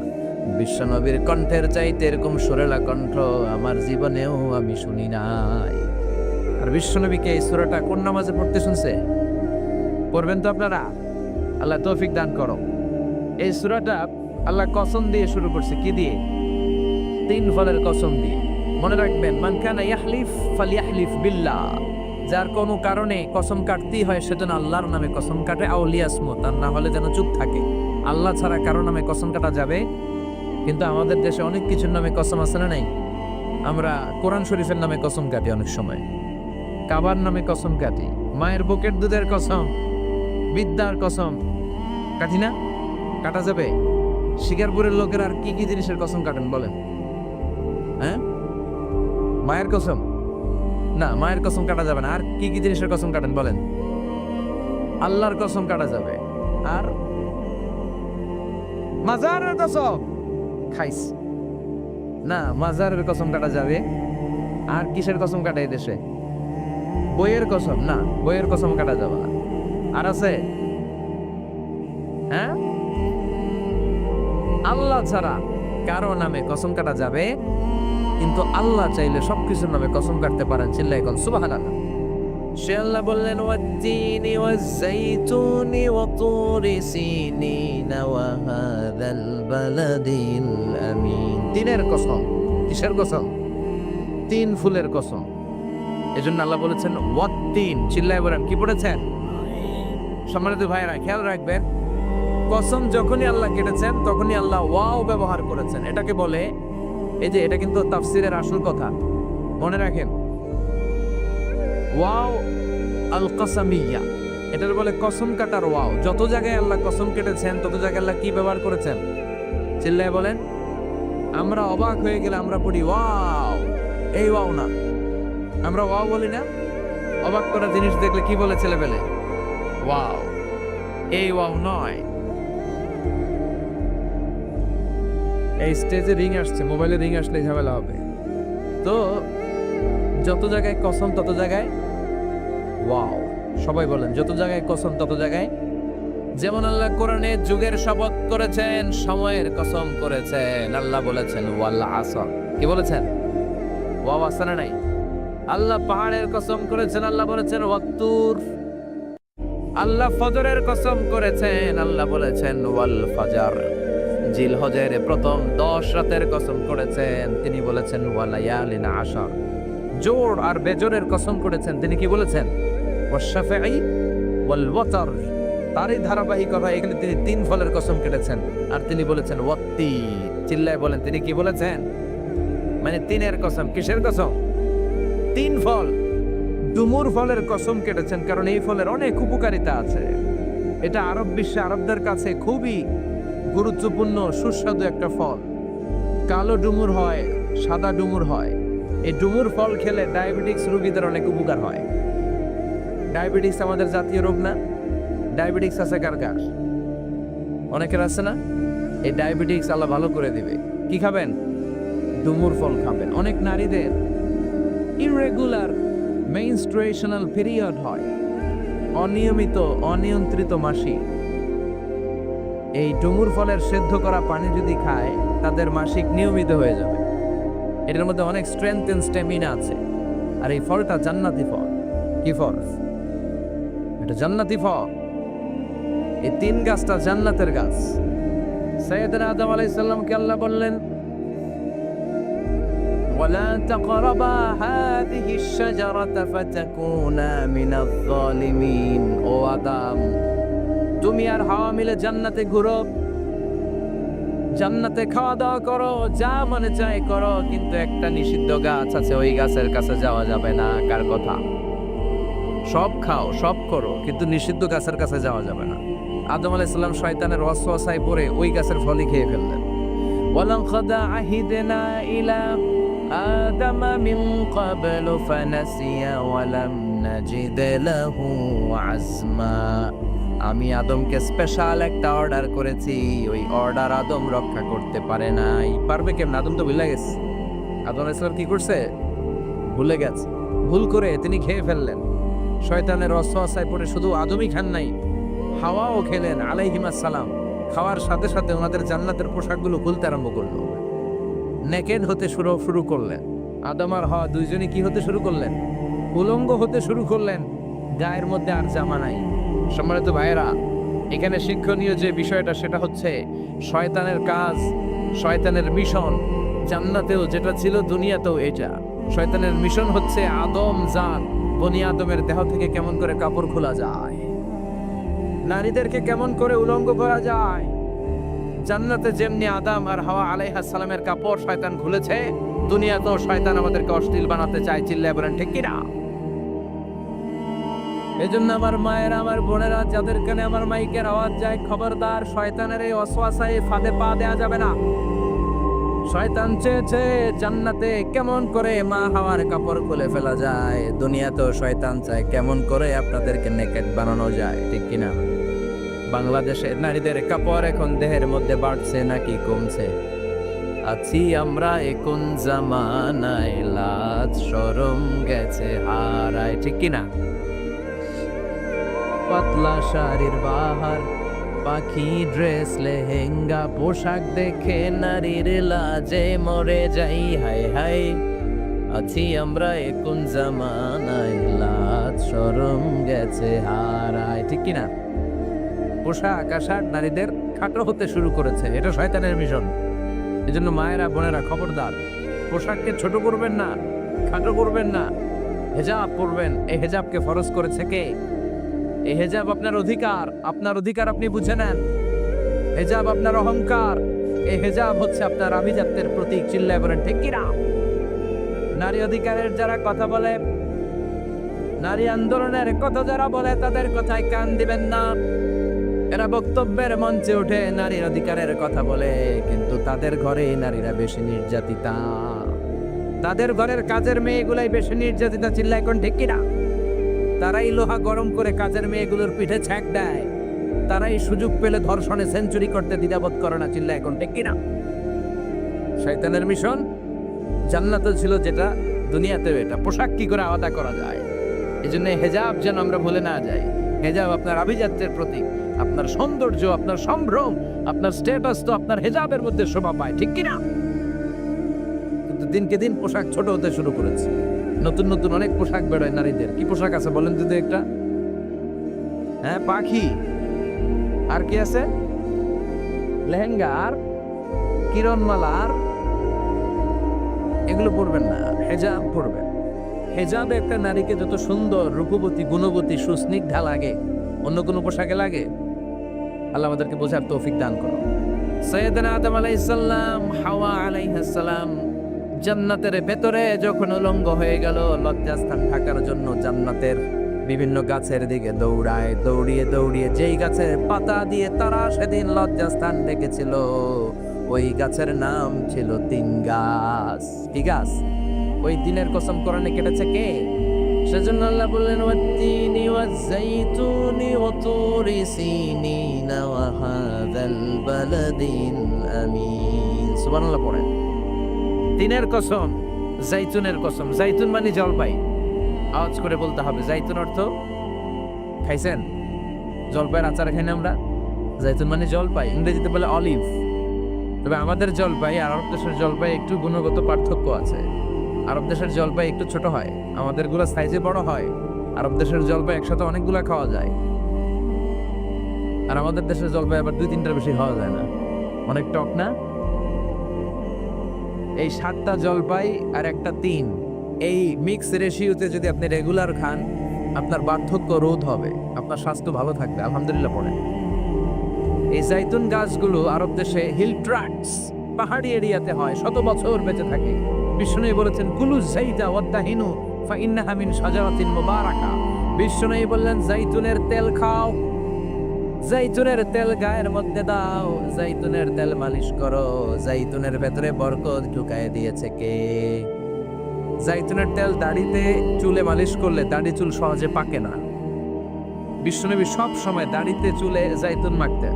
বিশ্বনবীর কণ্ঠের চাইতে এরকম সুরেলা কণ্ঠ আমার জীবনেও আমি শুনি নাই। আর বিশ্বনবীকে এই সূরাটা কোন নামাজে পড়তে শুনছে? পড়বেন তো আপনারা? আল্লাহ তৌফিক দান করো। এই সূরাটা আল্লাহ কসম দিয়ে শুরু করছে। কি দিয়ে? 3 ফলের কসম দিয়ে। মনে রাখবেন, মান কানা ইয়াহলিফ ফালইয়াহলিফ বিল্লাহ, যার কোনো কারণে কসম কাটতেই হয় সেজন্য আল্লাহর নামে কসম কাটে, আউলিয়াসমু, তার না হলে যেন চুপ থাকে। আল্লাহ ছাড়া কারো নামে কসম কাটা যাবে? কিন্তু আমাদের দেশে অনেক কিছুর নামে কসম আছে না নাই? আমরা কোরআন শরীফের নামে কসম কাটি, অনেক সময় কাবার নামে কসম কাটি, মায়ের বুকের দুধের কসম, বিদ্যার কসম কাটি না? কাটা যাবে? শিকারপুরের লোকের আর কি কি জিনিসের কসম কাটেন বলেন? হ্যাঁ, মায়ের কসম না, মায়ের কসম কাটা যাবে না। আর কি কি জিনিসের কসম কাটেন বলেন? আল্লাহর কসম কাটা যাবে। আর মাজারের কসম খাইস না, মাজারের কসম কাটা যাবে। আর কিসের কসম কাটে এই দেশে? বইয়ের কসম না, বইয়ের কসম কাটা যাবে না। আর আছে? হ্যাঁ, আল্লাহ ছাড়া কারো নামে কসম কাটা যাবে কিন্তু আল্লাহ চাইলে সবকিছুর নামে কসম কাটতে পারেন। চিল্লাই কোন সুবহানাল্লাহ। সে আল্লাহ বললেন ওয়াত-তিনি ওয়াজ-যাইতুনি ওয়া তুরি সিনিন ওয়া হাযাল বালাদিল আমিন। তিনের কসম। কিসের কসম? তিন ফুলের কসম। এজন্য আল্লাহ বলেছেন ওয়াত-তিন। চিল্লায় বলেন কি পড়েছেন? সম্মানিত ভাইরা খেয়াল রাখবেন, কসম যখনই আল্লাহ কেটেছেন তখনই আল্লাহ ওয়াও ব্যবহার করেছেন। এটাকে বলে, এই যে এটা কিন্তু তাফসীরের আসল কথা, মনে রাখেন, ওয়াও আল কাসামিয়া, এটার বলে কসম কাটার ওয়াও। যত জায়গায় আল্লাহ কসম কেটেছেন তত জায়গায় আল্লাহ কি ব্যবহার করেছেন? চিল্লায় বলেন। আমরা অবাক হয়ে গেলে আমরা পড়ি ওয়াও, এই ওয়াও না, আমরা ওয়াও বলি না। অবাক করা জিনিস দেখলে কি বলে ছেলেবেলে? ওয়াও, এই ওয়াও নয়। এই স্টেজে রিং আসছে, মোবাইলে রিং আসলে ঝামেলা হবে। তো যত জায়গায় কসম তত জায়গায় ওয়াও। সবাই বলেন, যত জায়গায় কসম তত জায়গায়। যেমন আল্লাহ কোরআনে যুগের শপথ করেছেন, সময়ের কসম করেছেন। আল্লাহ বলেছেন ওয়াল আসর। কি বলেছেন? ওয়াও আছে না নাই? আল্লাহ পাহাড়ের কসম করেছেন, আল্লাহ বলেছেন ওয়াত্তুর। আল্লাহ ফজরের কসম করেছেন, আল্লাহ বলেছেন ওয়াল ফাজর। জিলহজের প্রথম 10 রাতের কসম করেছেন, তিনি বলেছেন ওয়ালায়ালিন আশর। জোর আর বেজোরের কসম করেছেন, তিনি কি বলেছেন? ওয়াশফাঈ ওয়াল ওয়াতর। তারই ধারাবাহিকতা এখানে তিনি 3 ফলের কসম কেটেছেন, আর তিনি বলেছেন ওয়াত্তি। চিল্লায় বলেন তিনি কি বলেছেন? মানে 3-এর কসম। কিসের কসম? 3 ফল। ডুমুর ফলের কসম কেটেছেন, কারণ এই ফলের অনেক উপকারিতা আছে। এটা আরব বিশ্বে আরবদের কাছে খুবই গুরুত্বপূর্ণ সুস্বাদু একটা ফল। কালো ডুমুর হয়, সাদা ডুমুর হয়। এই ডুমুর ফল খেলে ডায়াবেটিক্স রোগীদের অনেক উপকার হয়। ডায়াবেটিক্স আমাদের জাতীয় রোগ না? ডায়াবেটিক্স আছে কার কার? অনেকের আছে না? এই ডায়াবেটিক্স আল্লাহ ভালো করে দিবে। কি খাবেন? ডুমুর ফল খাবেন। অনেক নারীদের ইররেগুলার মেনস্ট্রুয়েশনাল পিরিয়ড হয়, অনিয়মিত অনিয়ন্ত্রিত মাসিক। এই ডুমুর ফলের সেদ্ধ করা পানি যদি খায় তাদের মাসিক নিয়মিত হয়ে যাবে। এটার মধ্যে অনেক স্ট্রেংথ এন্ড স্ট্যামিনা আছে। আর এই ফলটা জান্নাতি ফল। কি ফল? এটা জান্নাতি ফল। এই 3 গাছটা জান্নাতের গাছ। সাইয়েদনা আদম আলাইহিস সালামকে আল্লাহ বললেন ওয়ালা তাকরাবা হাযিহিশ শাজারাতা ফাতাকুনা মিনাজ জালিমিন। ও আদম, তুমি আর হাওয়া মিলে জান্নাতে ঘুরো, জান্নাতে খাওয়া দাওয়া করো, যা মনে চায় করো, কিন্তু একটা নিষিদ্ধ গাছ আছে, ওই গাছের কাছে যাওয়া যাবে না। কার কথা? সব খাও, সব করো, কিন্তু নিষিদ্ধ গাছের কাছে যাওয়া যাবে না। আদম আলাইহিস সালাম শয়তানের ওয়াসওয়াসায় পড়ে ওই গাছের ফলই খেয়ে ফেললেন। ওয়ালাকাদ আহিদনা ইলা আদম মিন ক্বাবলু ফানাসিয়া ওয়া লাম নাজিদ লাহু আজমা। আমি আদমকে স্পেশাল একটা অর্ডার করেছি, ওই অর্ডার আদম রক্ষা করতে পারে নাই। পারবে কেমন? আদম তো ভুলে গেছে। আদম আলাইহিস সালাম কি করছে? ভুলে গেছে। ভুল করে তিনি খেয়ে ফেললেন। শয়তানের ওয়াসওয়াসায় পড়ে শুধু আদমই খান নাই, হাওয়াও খেলেন আলাইহিমাস সালাম। খাওয়ার সাথে সাথে ওনাদের জান্নাতের পোশাকগুলো খুলতে আরম্ভ করলো, নেকেড হতে শুরু করলেন। আদম আর হাওয়া দুইজনই কি হতে শুরু করলেন? উলঙ্গ হতে শুরু করলেন। গায়ের মধ্যে আর জামা নাই। সম্মানিত ভাইয়েরা, এখানে শিক্ষণীয় যে বিষয়টা সেটা হচ্ছে শয়তানের কাজ, শয়তানের মিশন জান্নাতেও যেটা ছিল দুনিয়াতেও এটা। শয়তানের মিশন হচ্ছে আদম জাত বনি আদমের দেহ থেকে কেমন করে কাপড় খোলা যায়, নারীদেরকে কেমন করে উলঙ্গ করা যায়। জান্নাতে যেমনি আদম আর হাওয়া আলাইহিস সালামের কাপড় শয়তান খুলেছে, দুনিয়াতেও শয়তান আমাদেরকে অশ্লীল বানাতে চায়। চিল্লায় বলেন ঠিক কিনা? এজন্য আমার মায়েরা, আমার বোনেরা, যাদের কানে আমার মাইকের আওয়াজ যায়, খবরদার, শয়তানের এই ওয়াসওয়াসায় ফাঁদে পা দেয়া যাবে না। শয়তান চেয়েছে জান্নাতে কেমন করে মা হাওয়ার কাপড় খুলে ফেলা যায়, দুনিয়াতেও শয়তান চায় কেমন করে আপনাদেরকে নেকেড বানানো যায়। ঠিক কিনা? বাংলাদেশের নারীদের কাপড় এখন দেহের মধ্যে বাড়ছে নাকি কমছে? আছি আমরা এখন জামানায়, লাজ শরম গেছে হারায়। ঠিক কিনা? পাতলা শাড়ির বাহার, পাখি ড্রেস লেহেঙ্গা পোশাক দেখে নারীর লাজে মরে যাই, হায় হায় আছি আমরা এখন জামানায়, লাজ শরম গেছে হারায়। ঠিক কিনা? পোশাক আশাক নারীদের খাটো হতে শুরু করেছে, এটা শয়তানের মিশন। এজন্য মায়েরা বোনেরা খবরদার, পোশাককে ছোট করবেন না, খাটো করবেন না, হেজাব পরবেন। এই হেজাবকে ফরজ করেছে কে? এই হেজাব আপনার অধিকার, আপনার অধিকার আপনি বুঝে নেন। হেজাব আপনার অহংকার, এই হেজাব হচ্ছে আপনার আভিজাত্যের প্রতীক। চিল্লায় বলেন ঠিক কিনা? নারী অধিকারের যারা কথা বলে, নারী আন্দোলনের কথা যারা বলে, তাদের কথায় কান দিবেন না। এরা বক্তব্যের মঞ্চে উঠে নারীর অধিকারের কথা বলে, কিন্তু তাদের ঘরে নারীরা বেশি নির্যাতিতা, তাদের ঘরের কাজের মেয়েগুলাই বেশি নির্যাতিতা। চিল্লায় কোন ঠিক কিনা? তারাই লোহা গরম করে কাজের মেয়েগুলোর পিঠে ছ্যাঁক দেয়, তারাই সুযোগ পেলে ধর্ষণে সেঞ্চুরি করতে দ্বিধাবোধ করে না। চিল্লায় কোন ঠিক কিনা? শয়তানের মিশন। জান্নাতে ছিল যেটা, দুনিয়াতেও এটা। পোশাক কি করে আলাদা করা যায়? এই জন্য হেজাব যেন আমরা ভুলে না যাই। হেজাব আপনার আভিজাত্যের প্রতীক, আপনার সৌন্দর্য, আপনার সম্ভ্রম, আপনার স্ট্যাটাস তো আপনার হেজাবের মধ্যে শোভা পায়। ঠিক কিনা? কিন্তু দিনকে দিন পোশাক ছোট হতে শুরু করেছে। নতুন নতুন অনেক পোশাক বেরোয় নারীদের। কি পোশাক আছে বলেন যদি একটা? হ্যাঁ, পাখি। আর কি আছে? লেহেঙ্গা, আর কিরণমালা, আর এগুলো পরবেন না, হেজাব পরবেন। হেজাবে একটা নারীকে যত সুন্দর, রূপবতী, গুণবতী, সুস্নিগ্ধা লাগে, অন্য কোনো পোশাকে লাগে? আল্লাহ আমাদেরকে বোঝার তৌফিক দান করো। সৈয়দনা আদম আলাইহিস সালাম, হাওয়া আলাইহিস সালাম জান্নাতের ভেতরে যখন উলঙ্গ হয়ে গেল, লজ্জাস্থান ঢাকার জন্য জান্নাতের বিভিন্ন গাছের দিকে দৌড়ায়। দৌড়িয়ে দৌড়িয়ে যেই গাছের পাতা দিয়ে তারা সেদিন লজ্জাস্থান ডেকেছিল, ওই গাছের নাম ছিল তিন গাছ। কি গাছ? ওই দিনের কসম কোরআনে কেটেছে কে? সেজন্য আল্লাহ বললেন, ওয়াত-তিনি ওয়াজ-যাইতুনি ওয়া তুরি সিনিনা ওয়া হাযাল বালাদিল আমিন। সুবহানাল্লাহ পড়েন। তিনের কসম, জাইতুনের কসম। জাইতুন মানে জলপাই। আওয়াজ করে বলতে হবে। জাইতুন অর্থ খাইছেন? জলপাইয়ের আচার খাই না আমরা? জাইতুন মানে জলপাই, ইংরেজিতে বলে অলিভ। তবে আমাদের জলপাই আর আরব দেশের জলপাই একটু গুণগত পার্থক্য আছে। আরব দেশের জলপাই একটু ছোট হয়, আমাদের গুলো সাইজে বড় হয়। আরব দেশের জলপাই একসাথে অনেকগুলা খাওয়া যায়, আর আমাদের দেশের জলপাই আবার 2-3টার বেশি খাওয়া যায় না। অনেক টক না? এই 7টা জলপাই আর একটা 3, এই মিক্স রেশিওতে যদি আপনি রেগুলার খান, আপনার বার্ধক্য রোধ হবে, আপনার স্বাস্থ্য ভালো থাকবে। আলহামদুলিল্লাহ পড়েন। এই জাইতুন গাছগুলো আরব দেশে হিল ট্রাক্টস, পাহাড়ি এরিয়াতে হয়, শত বছর বেঁচে থাকে। বিষ্ণু বলেছেন, কুলু যাইতা ওয়াত্তাহিনু ফাইন্নাহা মিন শাজারাতিন মুবারাকা। বিষ্ণু বললেন, জাইতুনের তেল খাও, জাইতুনের তেল গায়ের মধ্যে দাও, জাইতুনের তেল মালিশ করো। জাইতুনের ভেতরে বরকত ঢুকায় দিয়েছে কে? জাইতুনের তেল দাড়িতে, চুলে মালিশ করলে দাড়ি চুল সহজে পাকে না। বিশ্বনবী সব সময় দাড়িতে চুলে জাইতুন মাখতেন।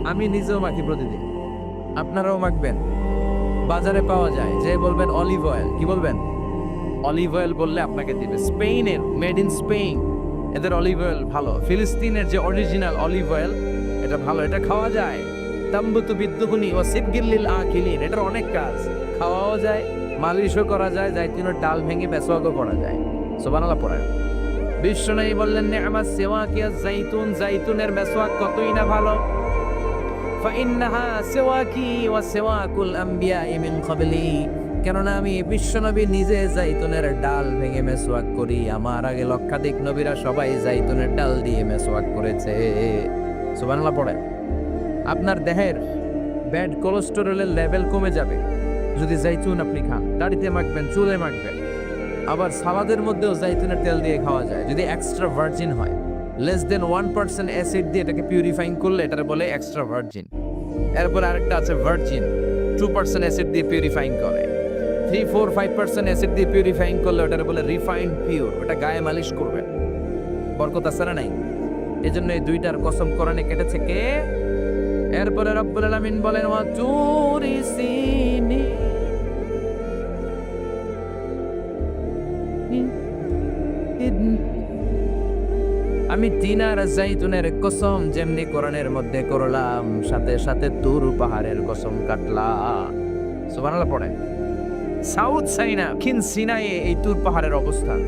আমি নিজেও মাখি প্রতিদিন, আপনারাও মাখবেন। বাজারে পাওয়া যায়, যে বলবেন অলিভ অয়েল, কি বলবেন? অলিভ অয়েল বললে আপনাকে দিবে। স্পেনের, মেড ইন স্পেন, এদের অলিভ অয়েল ভালো। ফিলিস্তিনের যে অরিজিনাল অলিভ অয়েল, এটা ভালো, এটা খাওয়া যায়। তাম্বুতু বিদ্দুহুনি ওয়া সিবগিল্লিল আকিলিন, এটার অনেক কাজ। খাওয়াও যায়, মালিশও করা যায়, জাইতুনের ডাল ভেঙে মেসওয়াকও করা যায়। সুবহানাল্লাহ পড়ায়। বিশ্বনবী বললেন, নি'মাস সিওয়াকিয়া জাইতুন, জাইতুনের মেসওয়াক কতই না ভালো। ফাইন্নাহা সিওয়াকি ওয়া সিওয়াকুল আমবিয়াই মিন ক্বাবলি, কেননা আমি বিশ্বনবী নিজে জাইতুনের ডাল ভেঙে মেসওয়াক করি। আমার আগে লক্ষাধিক নবীরা সবাই জাইতুনের ডাল দিয়ে মেসওয়াক করেছে। সুবহানাল্লাহ পড়ে। আপনার দেহের ব্যাড কোলেস্টেরলের লেভেল কমে যাবে যদি জাইতুন আপনি খান। দাড়িতে মাখবেন, চুলে মাখবেন। আবার সালাদের মধ্যেও জাইতুনের তেল দিয়ে খাওয়া যায়, যদি এক্সট্রা ভার্জিন হয়। লেস দেন 1% অ্যাসিড দিয়ে এটাকে পিউরিফাইং করলে এটাকে বলে এক্সট্রা ভার্জিন। এরপর আরেকটা আছে ভার্জিন, 2% অ্যাসিড দিয়ে পিউরিফাইং করে। 3-4-5% অ্যাসিড দিয়ে পিউরিফাইং করলে ওটাকে বলে রিফাইন্ড পিওর। ওটা গায়ে মালিশ করবেন, বরকত আছে না নাই? এজন্য এই দুইটার কসম কোরআনে কেটেছে কে? এরপরে রব্বুল আলামিন বলেন, ওয়া তুরি সিনি, আমি তিনার জাইতুনের কসম যেমনি কোরআনের মধ্যে করলাম, সাথে সাথে তুর পাহাড়ের কসম কাটলাম। সুবহানাল্লাহ পড়ে। সাউথ সাইনা দক্ষিণ সিনাইয়ে এই তুর পাহাড়ের অবস্থান।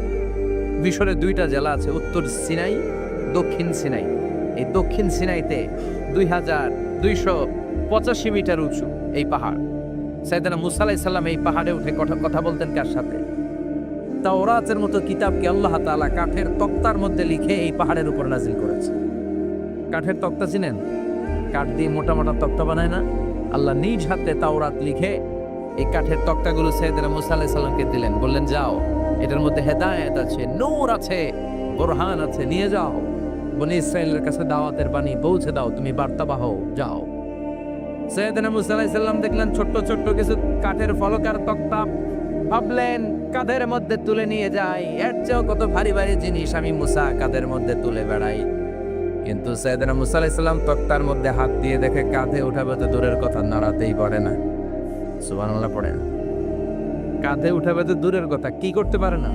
মিশরের দুইটা জেলা আছে, উত্তর সিনাই, দক্ষিণ সিনাই। এই দক্ষিণ সিনাইতে 2285 মিটার উঁচু এই পাহাড়। সাইয়েদনা মুসা আলাইহিস সালাম এই পাহাড়ে উঠে কথা বলতেন কার সাথে? তাওরাতের মতো কিতাবকে আল্লাহ তাআলা কাঠের তক্তার মধ্যে লিখে এই পাহাড়ের উপর নাজিল করেছে। কাঠের তক্তা চিনেন? কাঠ দিয়ে মোটা মোটা তক্তা বানায় না? আল্লাহ নিজ হাতে তাওরাত লিখে এই কাঠের তক্তাগুলো সাইয়েদনা মুসা আলাইহিস সালামকে দিলেন, বললেন যাও, এটার মধ্যে হেদায়েত আছে, নূর আছে, বুরহান আছে, নিয়ে যাও, বনি ইসরাইলের কাছে দাওয়াতের বাণী পৌঁছে দাও, তুমি বার্তাবাহ, যাও। সাইয়েদনা মুসা আলাইহিস সালাম দেখলেন ছোট্ট ছোট্ট কিছু কাঠের ফলকার তক্তা, ভাবলেন কাঁধের মধ্যে তুলে নিয়ে যাই, এর চেয়েও কত ভারী ভারী জিনিস আমি মুসা কাঁধের মধ্যে তুলে বেড়াই। কিন্তু সাইয়েদনা মুসা আলাইহিস সালাম তক্তার মধ্যে হাত দিয়ে দেখে কাঁধে উঠাবে তো দূরের কথা, নাড়াতেই পারে না। সুবহানাল্লাহ পড়েন। কাঁধে উঠাবে তো দূরের কথা, কি করতে পারে না?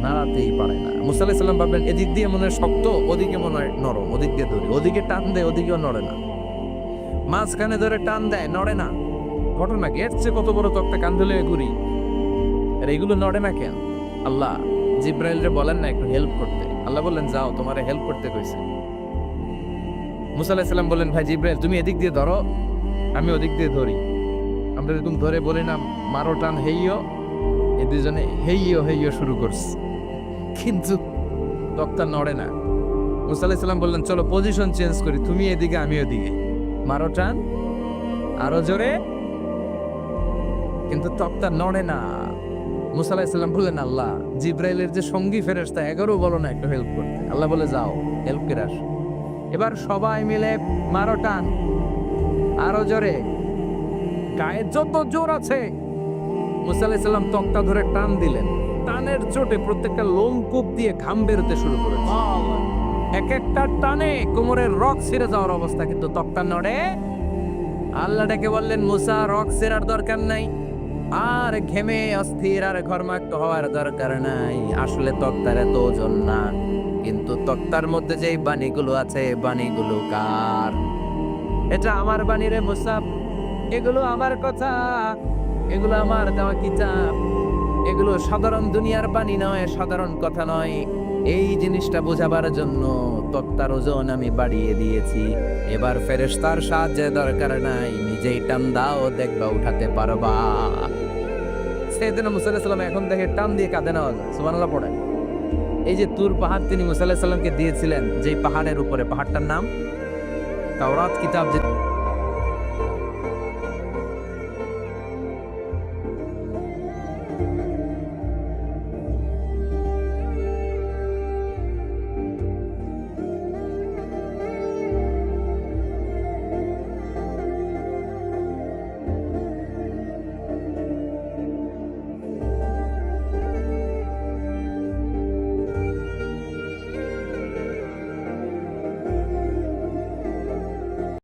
নাড়াতেই পারে না। মুসা আলাইহিস সালাম ভাবলেন এদিক দিয়ে মনে হয় শক্ত, ওদিকে মনে হয় নরম, ওদিক দিয়ে ধরে, ওদিকে টান দেয়, ওদিকেও নড়ে না, মাঝখানে ধরে টান দেয়, নড়ে না। ঘটনা কি? এর চেয়ে কত বড় তক্তা কাঁধে লয়ে ঘুরি, আর এগুলো নড়ে না কেন? আল্লাহ জিব্রাইলরে বলেন না একটু হেল্প করতে? আল্লাহ বললেন যাও, তোমারে হেল্প করতে কইছে। মুসা আলাইহিস সালাম বললেন ভাই জিব্রাইল তুমি এদিক দিয়ে ধরো, আমি ওদিক দিয়ে ধরি। আমরা এরকম ধরে বলি না মারো টান হেইয়ো, এই দুজনে হেইয়ো হেইয়ো শুরু করছে, কিন্তু তক্তা নড়ে না। মুসা আলাইহিস সালাম বললেন চলো পজিশন চেঞ্জ করি, তুমি এদিকে আমি ওদিকে, মারো টান আরো জোরে, কিন্তু তক্তা নড়ে না। মুসা আলাইহিস সালাম বললেন আল্লাহ জিব্রাইলের যে সঙ্গী ফেরেশতা 11 বলো না একটু হেল্প করতে। আল্লাহ বলে যাও হেল্প করে আসো। এবার সবাই মিলে মারো টান আরো জোরে, গায়ে যত জোর আছে। মুসা আলাইহিস সালাম তক্তা ধরে টান দিলেন, টানের চোটে প্রত্যেকটা লোমকূপ দিয়ে ঘাম বেরোতে শুরু করেছে। এক একটা টানে কোমরের রক ছিঁড়ে যাওয়ার অবস্থা, কিন্তু তক্তা নড়ে। আল্লাহ ডেকে বললেন মুসা রক ছিঁড়ার দরকার নাই, আর ঘেমে অস্থির আর ঘর্মাক্ত হওয়ার দরকার নাই। আসলে তক্তার এত ওজন না, কিন্তু তক্তার মধ্যে যে বাণীগুলো আছে বাণীগুলো কার? এটা আমার বাণী রে মুসা, এগুলো আমার কথা, এগুলো আমার দেওয়া কিতাব, এগুলো সাধারণ দুনিয়ার বাণী নয়, সাধারণ কথা নয়। এই জিনিসটা বোঝাবার জন্য তক্তার ওজন আমি বাড়িয়ে দিয়েছি। এবার ফেরেশতার সাহায্যের দরকার নাই, নিজেই টান দাও, দেখবা উঠাতে পারবা। সাইয়েদনা মুসা আলাইহিস সালাম এখন দেখে টান দিয়ে কাঁধে নেওয়া যায়। সুবহানাল্লাহ পড়ে। এই যে তুর পাহাড় তিনি মুসা আলাইহিস সালামকে দিয়েছিলেন, যে পাহাড়ের উপরে, পাহাড়টার নাম তাওরাত কিতাব। যে